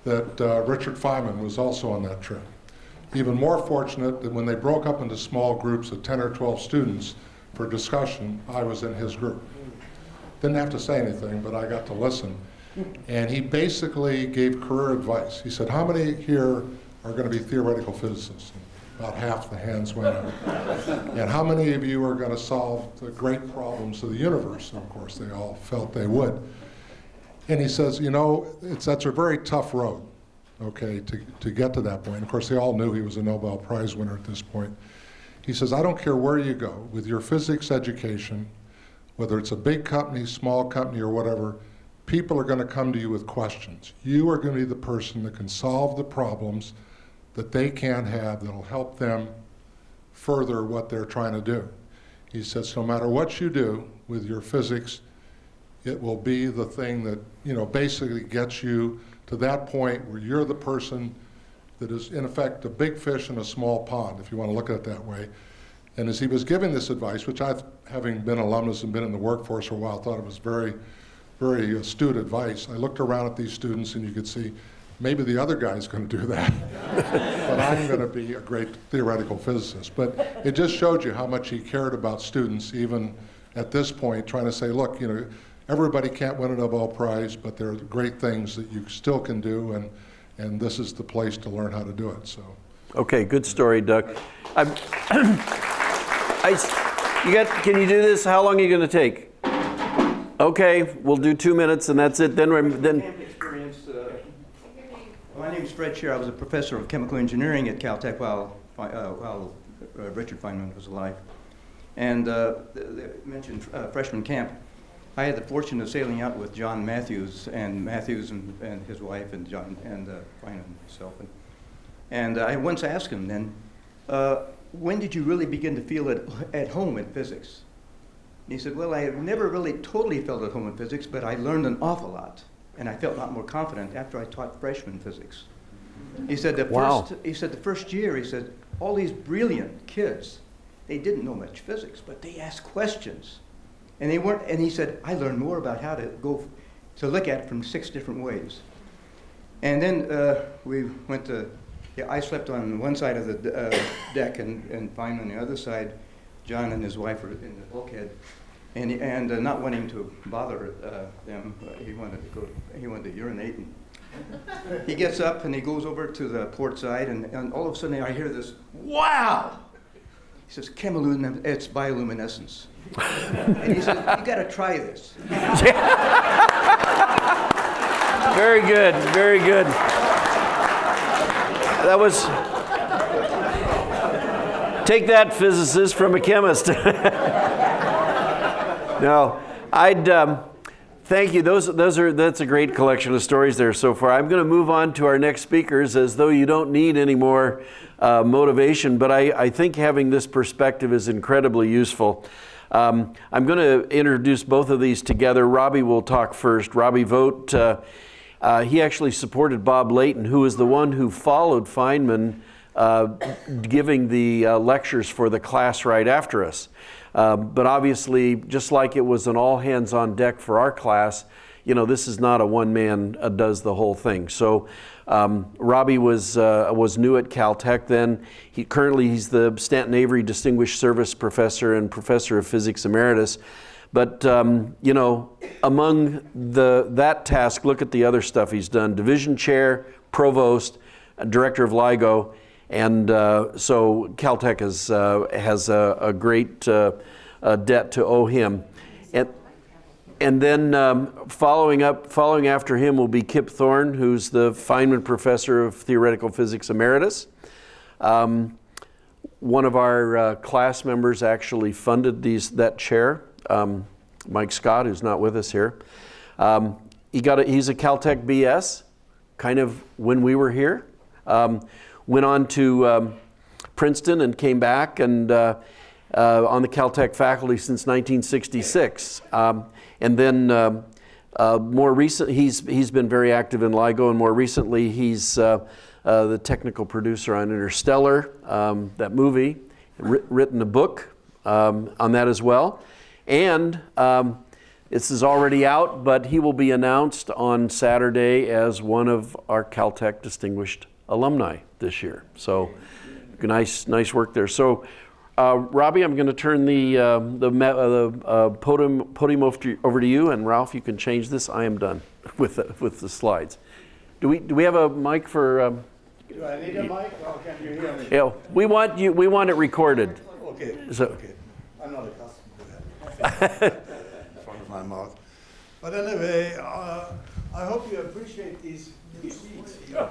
that Richard Feynman was also on that trip. Even more fortunate that when they broke up into small groups of 10 or 12 students for discussion, I was in his group. Didn't have to say anything, but I got to listen. And he basically gave career advice. He said, how many here are going to be theoretical physicists? And about half the hands went up. And how many of you are going to solve the great problems of the universe? And of course, they all felt they would. And he says, you know, that's a very tough road, okay, to get to that point. Of course, they all knew he was a Nobel Prize winner at this point. He says, I don't care where you go with your physics education, whether it's a big company, small company, or whatever, people are going to come to you with questions. You are going to be the person that can solve the problems that they can't have that'll help them further what they're trying to do. He says, no matter what you do with your physics, it will be the thing that, basically gets you to that point where you're the person that is, in effect, a big fish in a small pond, if you want to look at it that way. And as he was giving this advice, which I, having been an alumnus and been in the workforce for a while, thought it was very, very astute advice. I looked around at these students and you could see, maybe the other guy's going to do that, but I'm going to be a great theoretical physicist. But it just showed you how much he cared about students, even at this point, trying to say, look, everybody can't win a Nobel Prize, but there are great things that you still can do, and this is the place to learn how to do it. So. Okay, good story, Doug. Can you do this? How long are you going to take? Okay, we'll do 2 minutes, and that's it. Then. My name is Fred Scher. I was a professor of chemical engineering at Caltech while Richard Feynman was alive. And they mentioned freshman camp. I had the fortune of sailing out with John Matthews and his wife and John and Feynman himself. And I once asked him then, when did you really begin to feel at home in physics? And he said, well, I have never really totally felt at home in physics, but I learned an awful lot. And I felt a lot more confident after I taught freshman physics. He said the first year, he said, all these brilliant kids, they didn't know much physics, but they asked questions. And he said, I learned more about how to look at it from 6 different ways. And then we went to, I slept on one side of the deck and Feynman on the other side. John and his wife were in the bulkhead. And not wanting to bother them, he wanted to urinate. And he gets up and he goes over to the port side, and all of a sudden I hear this, wow! He says, it's bioluminescence. And he says, you got to try this. Very good, very good. That was, take that, physicist, from a chemist. No, thank you. That's a great collection of stories there so far. I'm going to move on to our next speakers as though you don't need any more motivation, but I think having this perspective is incredibly useful. I'm going to introduce both of these together. Robbie will talk first. Robbie Vogt, he actually supported Bob Leighton, who is the one who followed Feynman giving the lectures for the class right after us. But obviously, just like it was an all hands on deck for our class, this is not a one man does the whole thing. So Robbie was new at Caltech then. He's the Stanton Avery Distinguished Service Professor and Professor of Physics Emeritus. But among that task, look at the other stuff he's done: division chair, provost, director of LIGO. And so Caltech has a great debt to owe him. And then following after him will be Kip Thorne, who's the Feynman Professor of Theoretical Physics Emeritus. One of our class members actually funded that chair, Mike Scott, who's not with us here. He's a Caltech BS, kind of when we were here. Went on to Princeton and came back and on the Caltech faculty since 1966. And then more recent, he's been very active in LIGO, and more recently he's the technical producer on Interstellar, that movie, written a book on that as well. And this is already out, but he will be announced on Saturday as one of our Caltech distinguished alumni this year. So nice work there. So Robbie, I'm going to turn the podium over to you, and Ralph, you can change this. I am done with the slides. Do we have a mic for? Do I need a mic? Or can you hear me? Yeah, we want it recorded. Okay. So. Okay. I'm not accustomed to that. In front of my mouth. But anyway, I hope you appreciate these new seats here.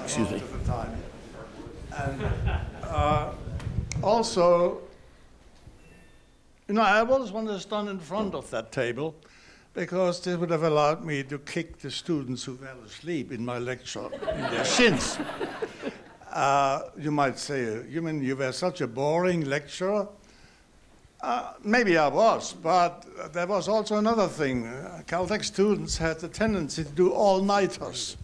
Excuse me. And also, I've always wanted to stand in front of that table because this would have allowed me to kick the students who fell asleep in my lecture in their shins. You might say, you were such a boring lecturer. Maybe I was, but there was also another thing. Caltech students had the tendency to do all-nighters,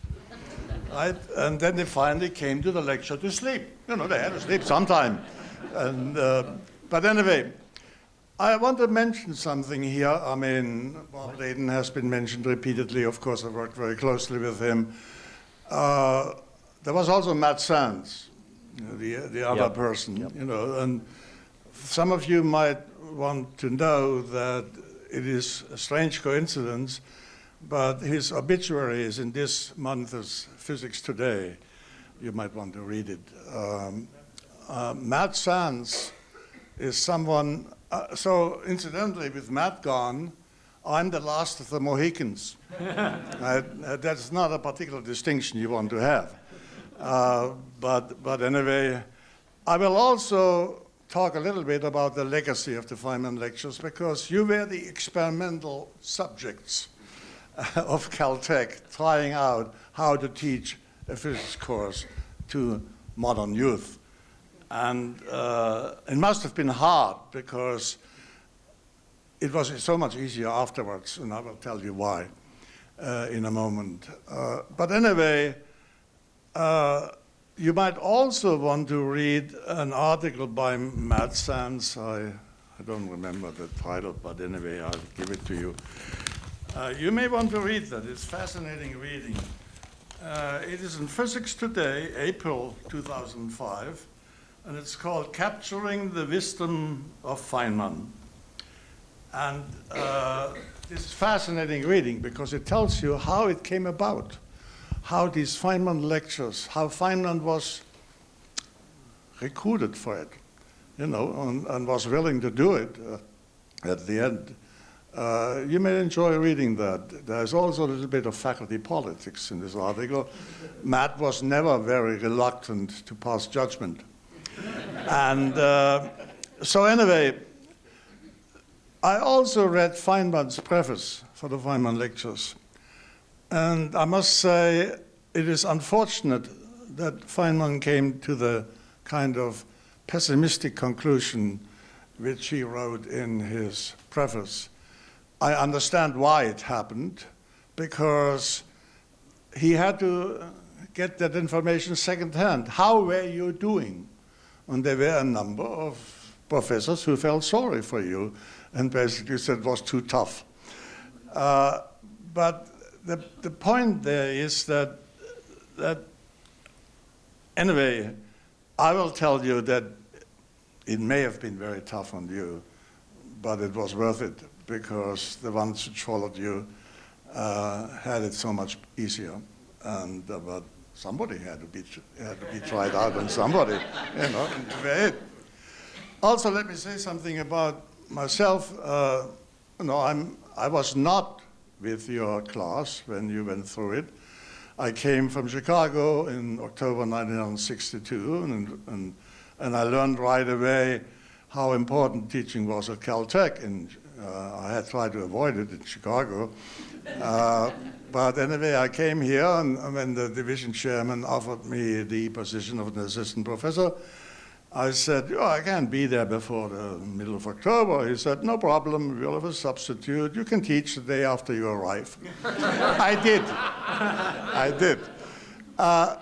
right? And then they finally came to the lecture to sleep. You know, they had to sleep sometime. And, but anyway, I want to mention something here. I mean, Bob Leighton has been mentioned repeatedly. Of course, I worked very closely with him. There was also Matt Sands, the other person, you know, and some of you might want to know that it is a strange coincidence, but his obituary is in this month's Physics Today. You might want to read it. Matt Sands is someone, so incidentally, with Matt gone, I'm the last of the Mohicans. That's not a particular distinction you want to have. But anyway, I will also talk a little bit about the legacy of the Feynman lectures, because you were the experimental subjects of Caltech, trying out how to teach a physics course to modern youth. And it must have been hard, because it was so much easier afterwards, and I will tell you why in a moment. But anyway, you might also want to read an article by Matt Sands. I don't remember the title, but anyway, I'll give it to you. You may want to read that. It's fascinating reading. It is in Physics Today, April 2005, and it's called Capturing the Wisdom of Feynman. And this is fascinating reading because it tells you how it came about, how these Feynman lectures, how Feynman was recruited for it, you know, and was willing to do it at the end. You may enjoy reading that. There's also a little bit of faculty politics in this article. Matt was never very reluctant to pass judgment. And so anyway, I also read Feynman's preface for the Feynman lectures. And I must say, it is unfortunate that Feynman came to the kind of pessimistic conclusion which he wrote in his preface. I understand why it happened, because he had to get that information secondhand. How were you doing? And there were a number of professors who felt sorry for you and basically said it was too tough. But the point there is that anyway, I will tell you that it may have been very tough on you, but it was worth it, because the ones who followed you had it so much easier. And but somebody had to be tried out on somebody, you know. And also, let me say something about myself. You know, I was not with your class when you went through it. I came from Chicago in October 1962, and I learned right away how important teaching was at Caltech. And I had tried to avoid it in Chicago. But anyway, I came here, and when the division chairman offered me the position of an assistant professor, I said, oh, I can't be there before the middle of October. He said, no problem, we'll have a substitute. You can teach the day after you arrive. I did.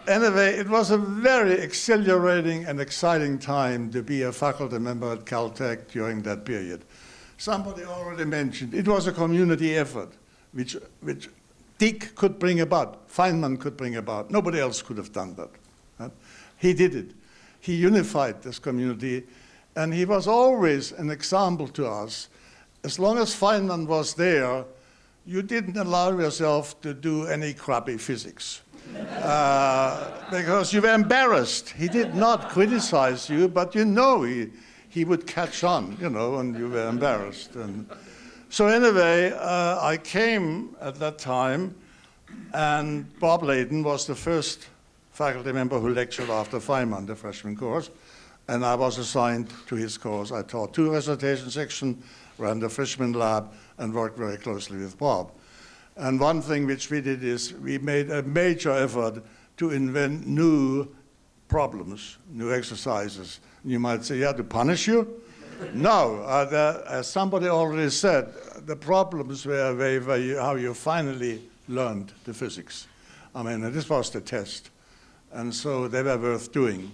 Anyway, it was a very exhilarating and exciting time to be a faculty member at Caltech during that period. Somebody already mentioned, it was a community effort, which Dick could bring about, Feynman could bring about. Nobody else could have done that. Right? He did it. He unified this community, and he was always an example to us. As long as Feynman was there, you didn't allow yourself to do any crappy physics. Because you were embarrassed. He did not criticize you, but you know he would catch on, you know, and you were embarrassed. And so anyway, I came at that time, and Bob Leighton was the first faculty member who lectured after Feynman, the freshman course, and I was assigned to his course. I taught 2 recitation sections, ran the freshman lab, and worked very closely with Bob. And one thing which we did is we made a major effort to invent new problems, new exercises. You might say, yeah, to punish you? No, as somebody already said, the problems were how you finally learned the physics. I mean, this was the test. And so they were worth doing.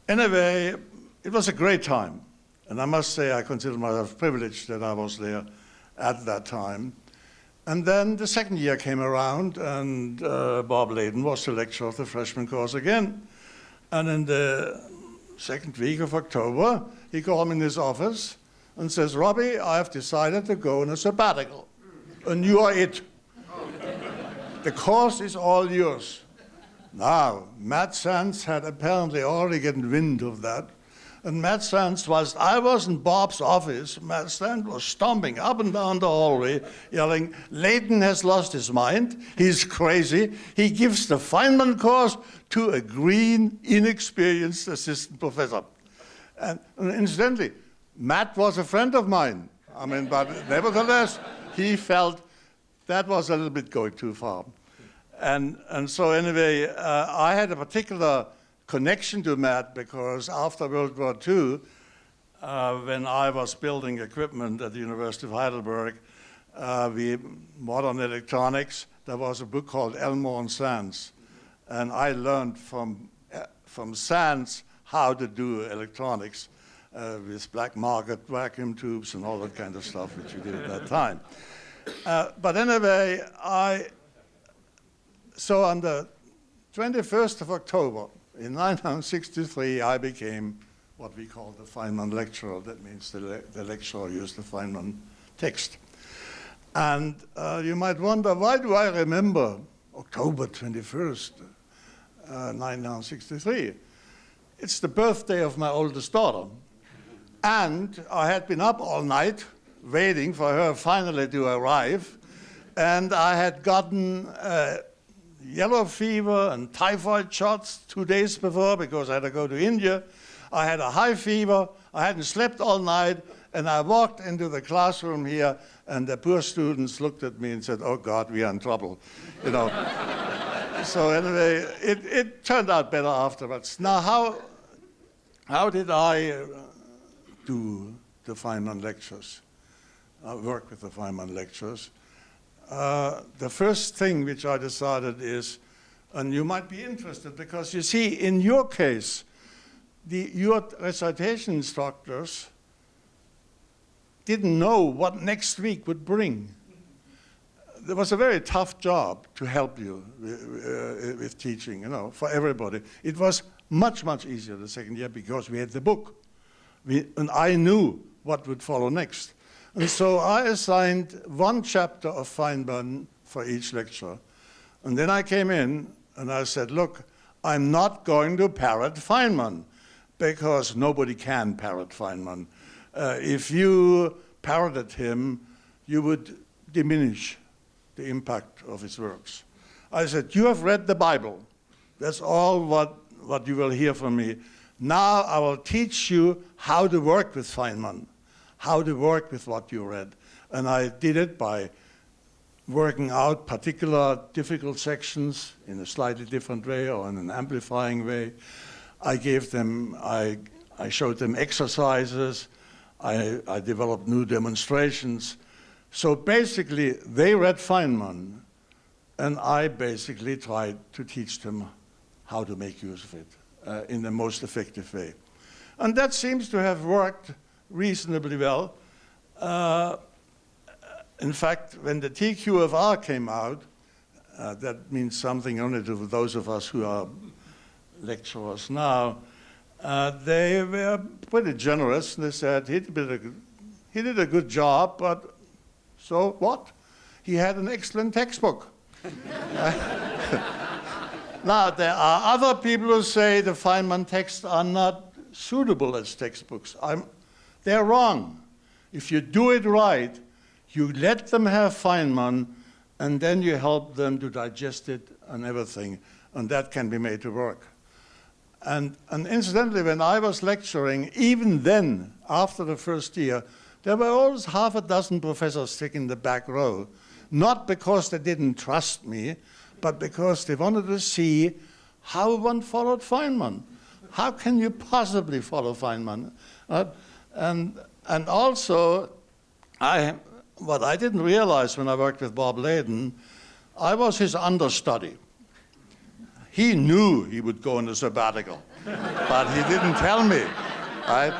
Anyway, it was a great time. And I must say, I consider myself privileged that I was there at that time. And then the second year came around, and Bob Leighton was the lecturer of the freshman course again. And in the second week of October, he called me in his office and says, Robbie, I have decided to go on a sabbatical, and you are it. The course is all yours. Now, Matt Sands had apparently already gotten wind of that. And Matt Sands I was in Bob's office, Matt Sands was stomping up and down the hallway, yelling, Leighton has lost his mind, he's crazy, he gives the Feynman course to a green, inexperienced assistant professor. And incidentally, Matt was a friend of mine. I mean, but nevertheless, he felt that was a little bit going too far. And so anyway, I had a particular connection to Matt because after World War II, when I was building equipment at the University of Heidelberg, modern electronics, there was a book called Elmore and Sands. And I learned from Sands how to do electronics with black market vacuum tubes and all that kind of stuff which we did at that time. But anyway, so on the 21st of October in 1963, I became what we call the Feynman lecturer. That means the lecturer used the Feynman text. And you might wonder, why do I remember October 21st, 1963? It's the birthday of my oldest daughter. And I had been up all night waiting for her finally to arrive. And I had gotten yellow fever and typhoid shots 2 days before because I had to go to India. I had a high fever. I hadn't slept all night. And I walked into the classroom here, and the poor students looked at me and said, oh, God, we are in trouble. You know. So anyway, it turned out better afterwards. Now, how did I do the Feynman lectures, work with the Feynman lectures? The first thing which I decided is, and you might be interested, because you see, in your case, your recitation instructors didn't know what next week would bring. It was a very tough job to help you with teaching, you know, for everybody. It was much, much easier the second year because we had the book. And I knew what would follow next. And so I assigned one chapter of Feynman for each lecture. And then I came in and I said, look, I'm not going to parrot Feynman because nobody can parrot Feynman. If you parroted him, you would diminish the impact of his works. I said, you have read the Bible. That's all what you will hear from me. Now I will teach you how to work with Feynman, how to work with what you read. And I did it by working out particular difficult sections in a slightly different way or in an amplifying way. I showed them exercises. I developed new demonstrations. So basically, they read Feynman, and I basically tried to teach them how to make use of it in the most effective way. And that seems to have worked reasonably well. In fact, when the TQFR came out, that means something only to those of us who are lecturers now, they were pretty generous. They said, he did a good job, but so what? He had an excellent textbook. Now, there are other people who say the Feynman texts are not suitable as textbooks. They're wrong. If you do it right, you let them have Feynman, and then you help them to digest it and everything, and that can be made to work. And incidentally, when I was lecturing, even then, after the first year, there were always half a dozen professors sitting in the back row, not because they didn't trust me, but because they wanted to see how one followed Feynman. How can you possibly follow Feynman? And also, what I didn't realize when I worked with Bob Leighton, I was his understudy. He knew he would go on a sabbatical, but he didn't tell me, right?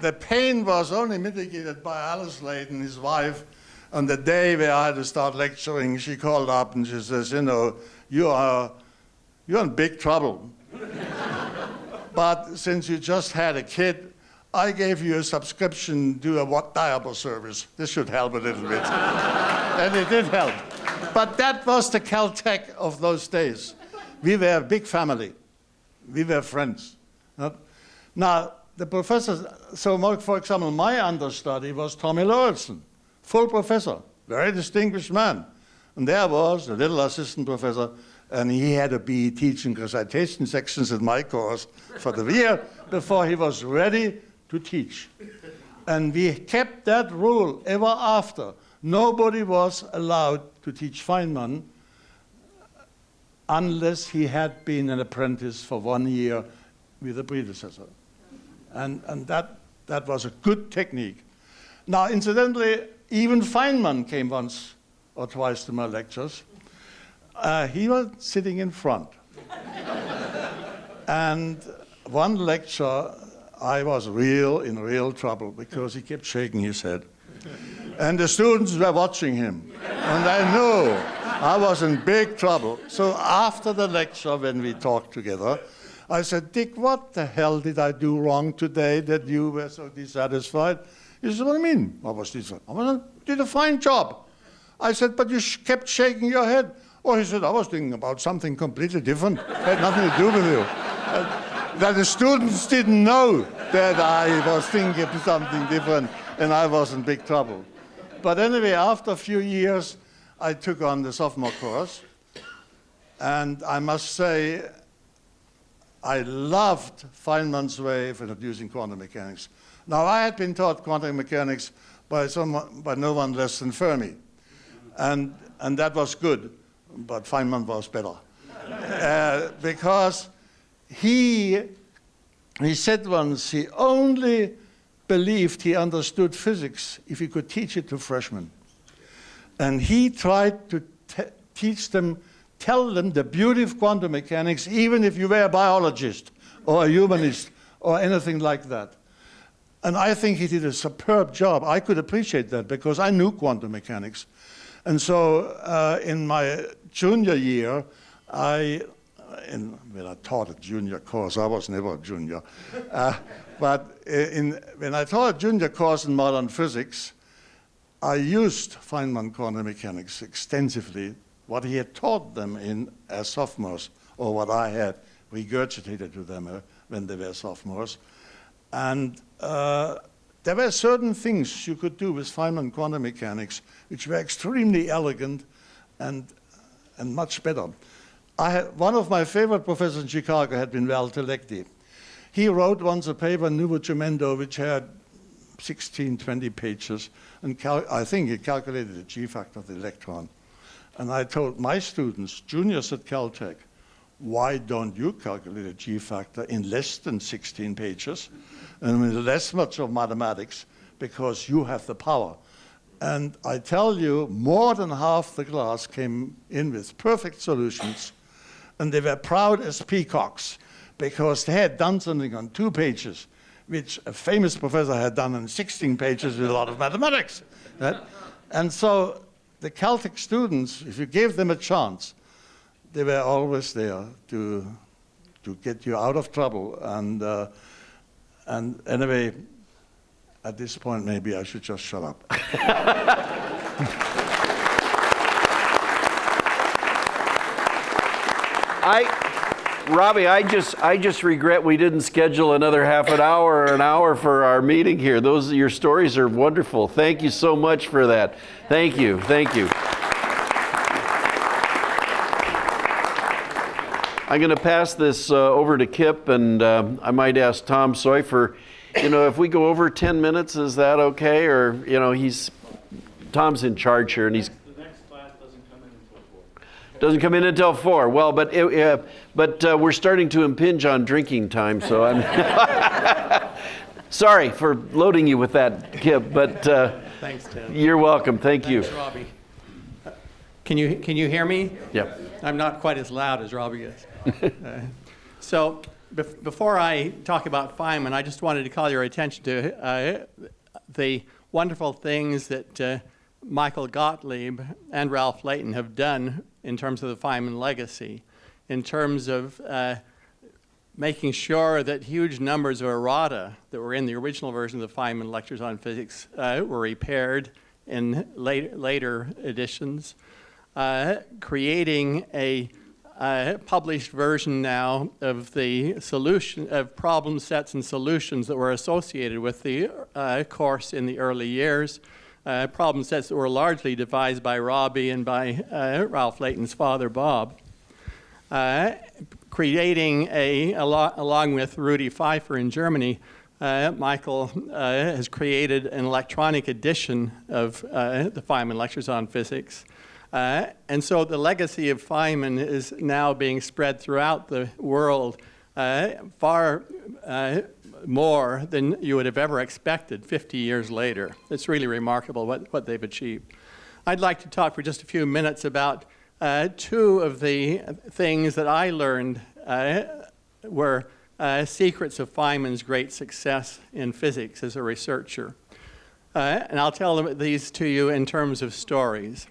The pain was only mitigated by Alice Leighton, his wife. On the day where I had to start lecturing, she called up and she says, you know, you're in big trouble. But since you just had a kid, I gave you a subscription to a diaper service. This should help a little bit. And it did help. But that was the Caltech of those days. We were a big family. We were friends. Now, the professors, for example, my understudy was Tommy Lauritsen, full professor, very distinguished man. And there was a little assistant professor, and he had to be teaching recitation sections in my course for the year before he was ready to teach. And we kept that rule ever after. Nobody was allowed to teach Feynman unless he had been an apprentice for 1 year with a predecessor. And that was a good technique. Now, incidentally, even Feynman came once or twice to my lectures. He was sitting in front. And one lecture, I was in real trouble because he kept shaking his head. And the students were watching him. And I knew I was in big trouble. So after the lecture, when we talked together, I said, Dick, what the hell did I do wrong today that you were so dissatisfied? He said, what do you mean? I was dissatisfied. I did a fine job. I said, but you kept shaking your head. Oh, he said, I was thinking about something completely different. It had nothing to do with you. That the students didn't know that I was thinking of something different and I was in big trouble. But anyway, after a few years, I took on the sophomore course. And I must say, I loved Feynman's way of introducing quantum mechanics. Now, I had been taught quantum mechanics by no one less than Fermi. And that was good, but Feynman was better. Because he said once he only believed he understood physics if he could teach it to freshmen. And he tried to tell them the beauty of quantum mechanics, even if you were a biologist or a humanist or anything like that. And I think he did a superb job. I could appreciate that because I knew quantum mechanics. And so in my junior year, when I taught a junior course, I was never a junior. But when I taught a junior course in modern physics, I used Feynman quantum mechanics extensively, what he had taught them as sophomores, or what I had regurgitated to them when they were sophomores. And there were certain things you could do with Feynman quantum mechanics which were extremely elegant and much better. One of my favorite professors in Chicago had been Val Tellecti. He wrote once a paper, Nuovo Tremendo, which had 16, 20 pages, and I think he calculated the G-factor of the electron. And I told my students, juniors at Caltech, why don't you calculate a G-factor in less than 16 pages and with less much of mathematics, because you have the power. And I tell you, more than half the class came in with perfect solutions, and they were proud as peacocks because they had done something on 2 pages, which a famous professor had done on 16 pages with a lot of mathematics. Right? And so the Caltech students, if you gave them a chance, they were always there to get you out of trouble. And anyway, at this point, maybe I should just shut up. Robbie, I just regret we didn't schedule another half an hour or an hour for our meeting here. Your stories are wonderful. Thank you so much for that. Thank you. Thank you. I'm going to pass this over to Kip, and I might ask Tom Seufer, if we go over 10 minutes, is that okay? Or, Tom's in charge here, and he's... The next class doesn't come in until 4. Doesn't come in until 4. Well, but we're starting to impinge on drinking time, so I'm... Sorry for loading you with that, Kip, but Thanks, Ted. you're welcome. Thank you. Thanks, Robbie. Can you hear me? Yeah. I'm not quite as loud as Robbie is. So before I talk about Feynman, I just wanted to call your attention to the wonderful things that Michael Gottlieb and Ralph Leighton have done in terms of the Feynman legacy, in terms of making sure that huge numbers of errata that were in the original version of the Feynman lectures on physics were repaired in later editions, creating a published version now of the solution of problem sets and solutions that were associated with the course in the early years, problem sets that were largely devised by Robbie and by Ralph Leighton's father, Bob. Creating along with Rudi Pfeiffer in Germany, Michael has created an electronic edition of the Feynman lectures on physics. And so the legacy of Feynman is now being spread throughout the world far more than you would have ever expected 50 years later. It's really remarkable what they've achieved. I'd like to talk for just a few minutes about two of the things that I learned were secrets of Feynman's great success in physics as a researcher. And I'll tell these to you in terms of stories.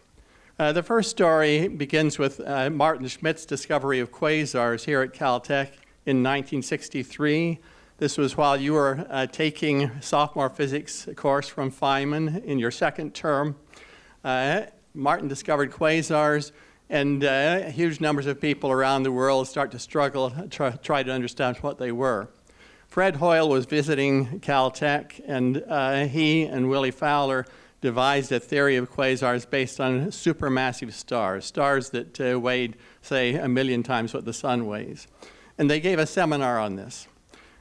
The first story begins with Martin Schmidt's discovery of quasars here at Caltech in 1963. This was while you were taking sophomore physics course from Feynman in your second term. Martin discovered quasars, and huge numbers of people around the world start to struggle, try to understand what they were. Fred Hoyle was visiting Caltech, and he and Willie Fowler devised a theory of quasars based on supermassive stars, stars that weighed, say, 1 million times what the sun weighs. And they gave a seminar on this.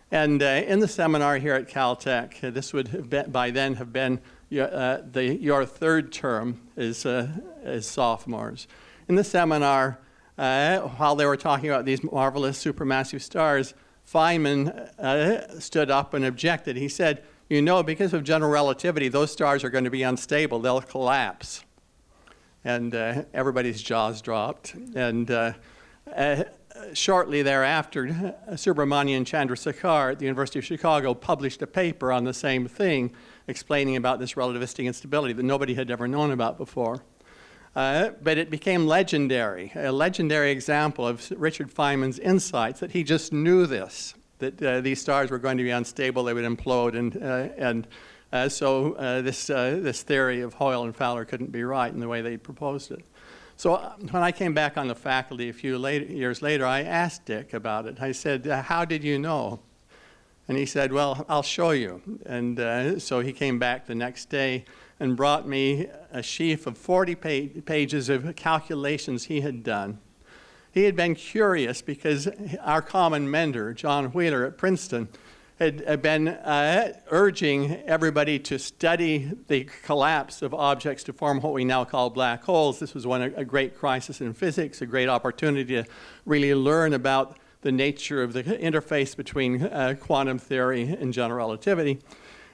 And in the seminar here at Caltech, this would have been, by then have been your third term as sophomores. In the seminar, while they were talking about these marvelous supermassive stars, Feynman stood up and objected. He said, you know, because of general relativity, those stars are going to be unstable. They'll collapse. And everybody's jaws dropped. And shortly thereafter, Subramanian Chandrasekhar at the University of Chicago published a paper on the same thing, explaining about this relativistic instability that nobody had ever known about before. But it became legendary, a legendary example of Richard Feynman's insights, that he just knew this, that these stars were going to be unstable, they would implode, so this theory of Hoyle and Fowler couldn't be right in the way they proposed it. So when I came back on the faculty a few years later, I asked Dick about it. I said, how did you know? And he said, well, I'll show you. And so he came back the next day and brought me a sheaf of 40 pages of calculations he had done. He had been curious because our common mentor, John Wheeler at Princeton, had been urging everybody to study the collapse of objects to form what we now call black holes. This was a great crisis in physics, a great opportunity to really learn about the nature of the interface between quantum theory and general relativity.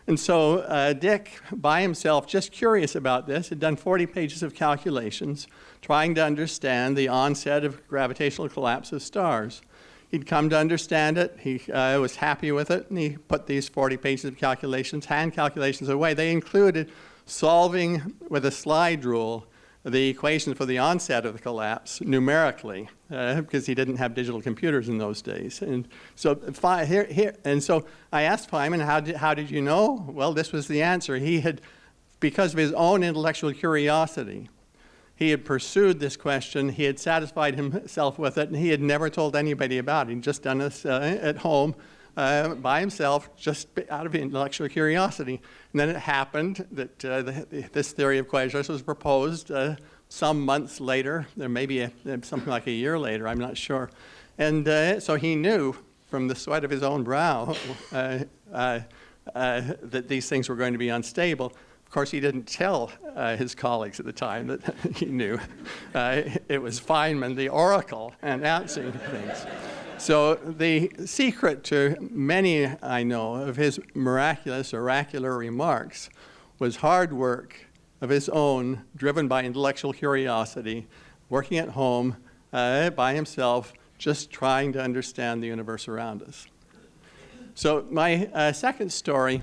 And so Dick, by himself, just curious about this, had done 40 pages of calculations, trying to understand the onset of gravitational collapse of stars. He'd come to understand it, he was happy with it, and he put these 40 pages of calculations, hand calculations away. They included solving with a slide rule the equation for the onset of the collapse numerically, because he didn't have digital computers in those days. And so I asked Feynman, how did you know? Well, this was the answer. He had, because of his own intellectual curiosity, he had pursued this question, he had satisfied himself with it, and he had never told anybody about it. He'd just done this at home by himself, just out of intellectual curiosity. And then it happened that this theory of quasars was proposed some months later, or maybe something like a year later, I'm not sure. And so he knew from the sweat of his own brow that these things were going to be unstable. Of course, he didn't tell his colleagues at the time that he knew. It was Feynman, the oracle, announcing things. So the secret to many, I know, of his miraculous oracular remarks was hard work of his own, driven by intellectual curiosity, working at home by himself, just trying to understand the universe around us. So my second story,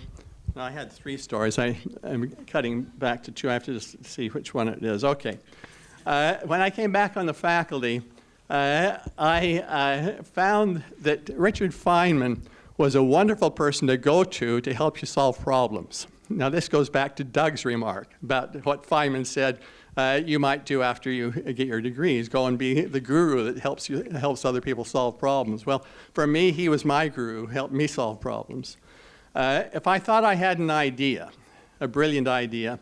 I had 3 stories. I'm cutting back to 2. I have to just see which one it is. Okay. When I came back on the faculty, I found that Richard Feynman was a wonderful person to go to help you solve problems. Now, this goes back to Doug's remark about what Feynman said you might do after you get your degrees, go and be the guru that helps other people solve problems. Well, for me, he was my guru, helped me solve problems. If I thought I had an idea, a brilliant idea,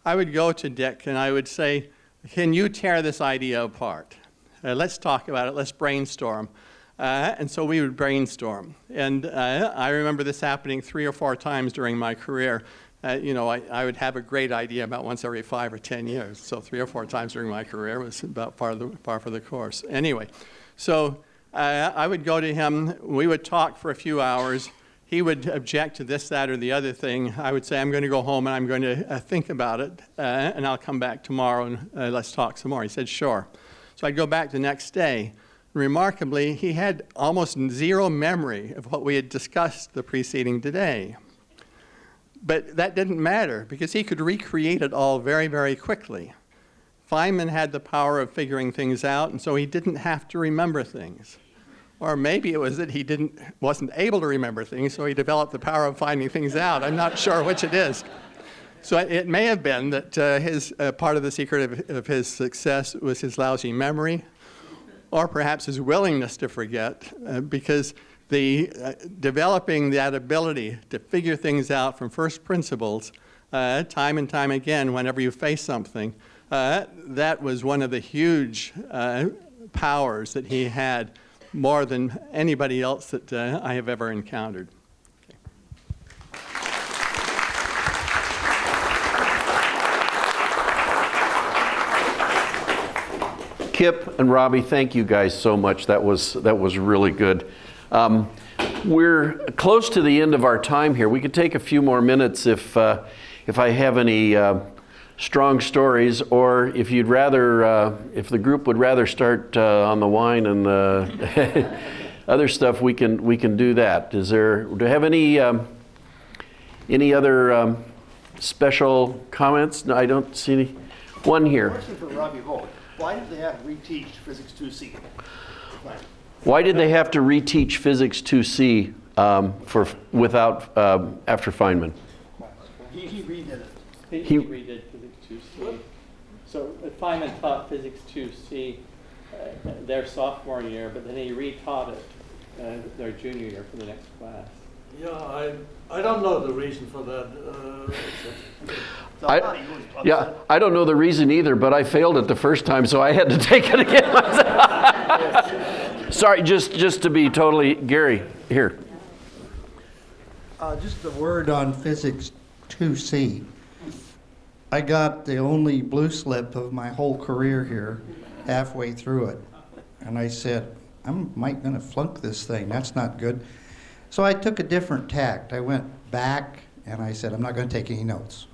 I would go to Dick and I would say, can you tear this idea apart? Let's talk about it, let's brainstorm. And so we would brainstorm. And I remember this happening 3 or 4 times during my career. I would have a great idea about once every 5 or 10 years. So 3 or 4 times during my career was about par for the course. Anyway, so I would go to him. We would talk for a few hours. He would object to this, that, or the other thing. I would say, I'm going to go home and I'm going to think about it, and I'll come back tomorrow and let's talk some more. He said, sure. So I'd go back the next day. Remarkably, he had almost 0 memory of what we had discussed the preceding day. But that didn't matter because he could recreate it all very, very quickly. Feynman had the power of figuring things out, and so he didn't have to remember things. Or maybe it was that he wasn't able to remember things, so he developed the power of finding things out. I'm not sure which it is. So it may have been that his part of the secret of his success was his lousy memory, or perhaps his willingness to forget, because developing that ability to figure things out from first principles time and time again whenever you face something, that was one of the huge powers that he had, more than anybody else that I have ever encountered. Kip and Robbie, thank you guys so much. That was really good. We're close to the end of our time here. We could take a few more minutes if I have any strong stories, or if you'd rather, if the group would rather start on the wine and the other stuff, we can do that. Do you have any other special comments? No, I don't see any. One here. Question for Robbie Volk. Why did they have to reteach Physics 2C? Why did they have to reteach Physics 2C after Feynman? He redid it. He redid Physics 2C. So Feynman taught Physics 2C their sophomore year, but then he retaught it their junior year for the next class. Yeah, I don't know the reason for that. I don't know the reason either, but I failed it the first time, so I had to take it again myself. Sorry, just to be totally, Gary, here. Just a word on Physics 2C. I got the only blue slip of my whole career here halfway through it. And I said, I'm going to flunk this thing. That's not good. So I took a different tact. I went back and I said, I'm not going to take any notes.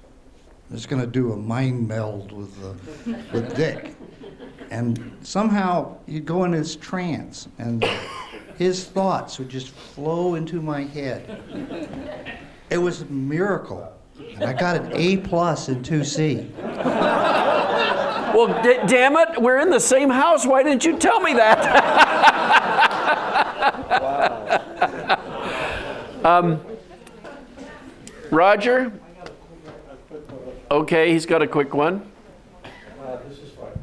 I'm just going to do a mind meld with Dick. And somehow you'd go in this trance and his thoughts would just flow into my head. It was a miracle. And I got an A+ in 2C. Well, damn it, we're in the same house. Why didn't you tell me that? Roger? Okay, he's got a quick one. This is fine.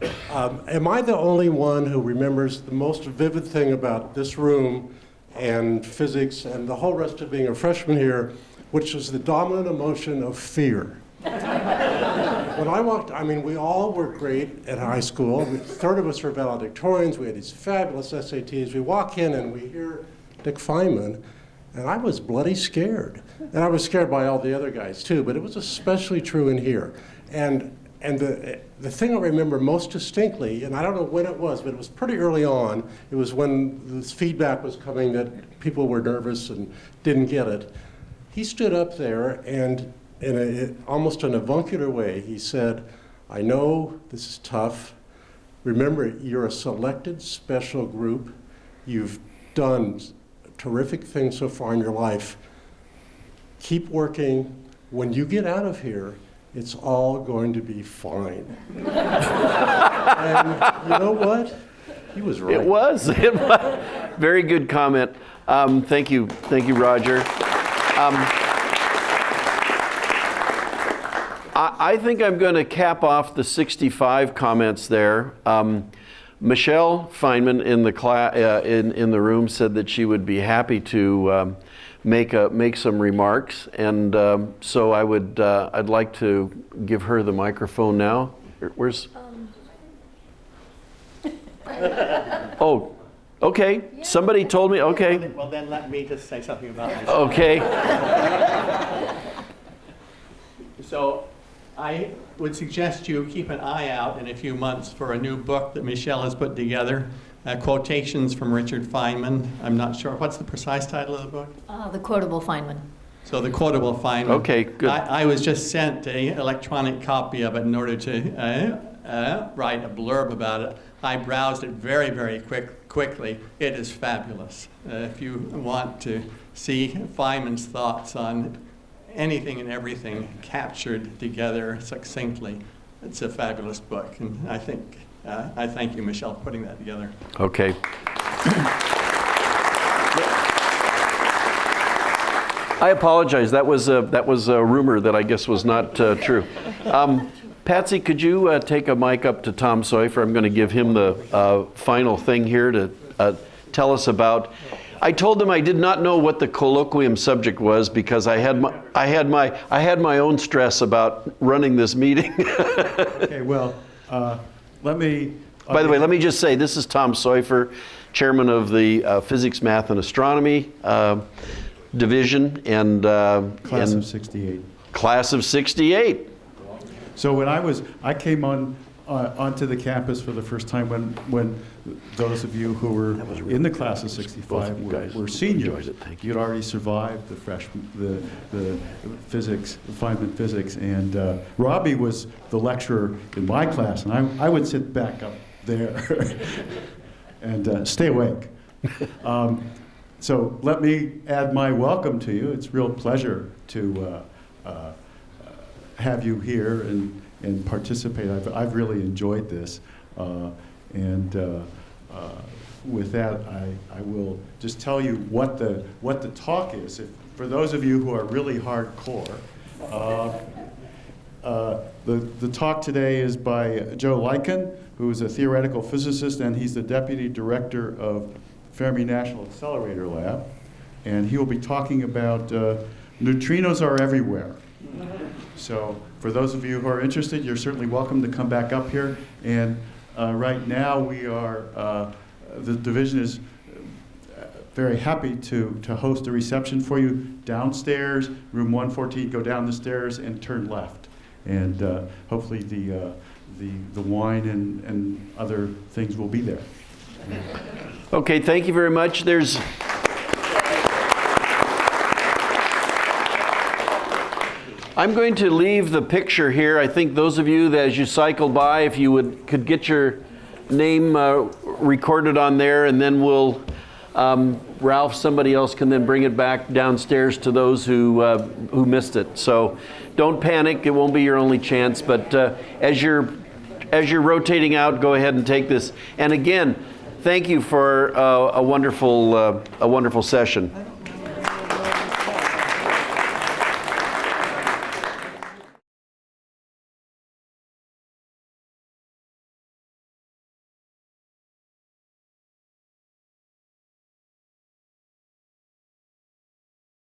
Am I the only one who remembers the most vivid thing about this room and physics and the whole rest of being a freshman here, which was the dominant emotion of fear? When I walked, we all were great at high school. A third of us were valedictorians. We had these fabulous SATs. We walk in and we hear Dick Feynman, and I was bloody scared. And I was scared by all the other guys too, but it was especially true in here. And And the thing I remember most distinctly, and I don't know when it was, but it was pretty early on, it was when this feedback was coming that people were nervous and didn't get it. He stood up there and almost in a avuncular way, he said, I know this is tough. Remember, you're a selected special group. You've done terrific things so far in your life. Keep working. When you get out of here, it's all going to be fine. And you know what? He was right. It was. Very good comment. Thank you, Roger. I think I'm going to cap off the 65 comments there. Michelle Feynman in the room said that she would be happy to make some remarks, and so I'd like to give her the microphone now. Where's? Oh, okay. Yeah. Somebody told me. Okay. Well, then let me just say something about myself. Okay. So I would suggest you keep an eye out in a few months for a new book that Michelle has put together, quotations from Richard Feynman. I'm not sure. What's the precise title of the book? The Quotable Feynman. So the Quotable Feynman. Okay, good. I was just sent an electronic copy of it in order to write a blurb about it. I browsed it very, very quickly. It is fabulous. If you want to see Feynman's thoughts on anything and everything captured together succinctly, it's a fabulous book. And I thank you, Michelle, for putting that together. Okay. I apologize. That was a rumor that I guess was not true. Patsy, could you take a mic up to Tom Seufer? I'm going to give him the final thing here to tell us about. I told them I did not know what the colloquium subject was because I had my own stress about running this meeting. Okay, well, let me. By the way, let me just say this is Tom Seufer, chairman of the Physics, Math, and Astronomy division, and Class of '68. Class of '68. So when I came onto the campus for the first time when those of you who were in the class of '65 were seniors. You'd already survived the physics, Feynman physics, and Robbie was the lecturer in my class, and I would sit back up there and stay awake. So let me add my welcome to you. It's a real pleasure to have you here and participate. I've really enjoyed this, and with that, I will just tell you what the talk is. For those of you who are really hardcore, the talk today is by Joe Leighton, who is a theoretical physicist, and he's the deputy director of Fermi National Accelerator Lab, and he will be talking about neutrinos are everywhere. So for those of you who are interested, you're certainly welcome to come back up here. And right now we are, the division is very happy to host a reception for you downstairs, room 114. Go down the stairs and turn left. And hopefully the wine and other things will be there. Okay, thank you very much. I'm going to leave the picture here. I think those of you that as you cycle by, if you could get your name recorded on there, and then we'll, Ralph, somebody else can then bring it back downstairs to those who missed it. So don't panic, it won't be your only chance, but as you're rotating out, go ahead and take this. And again, thank you for a wonderful session.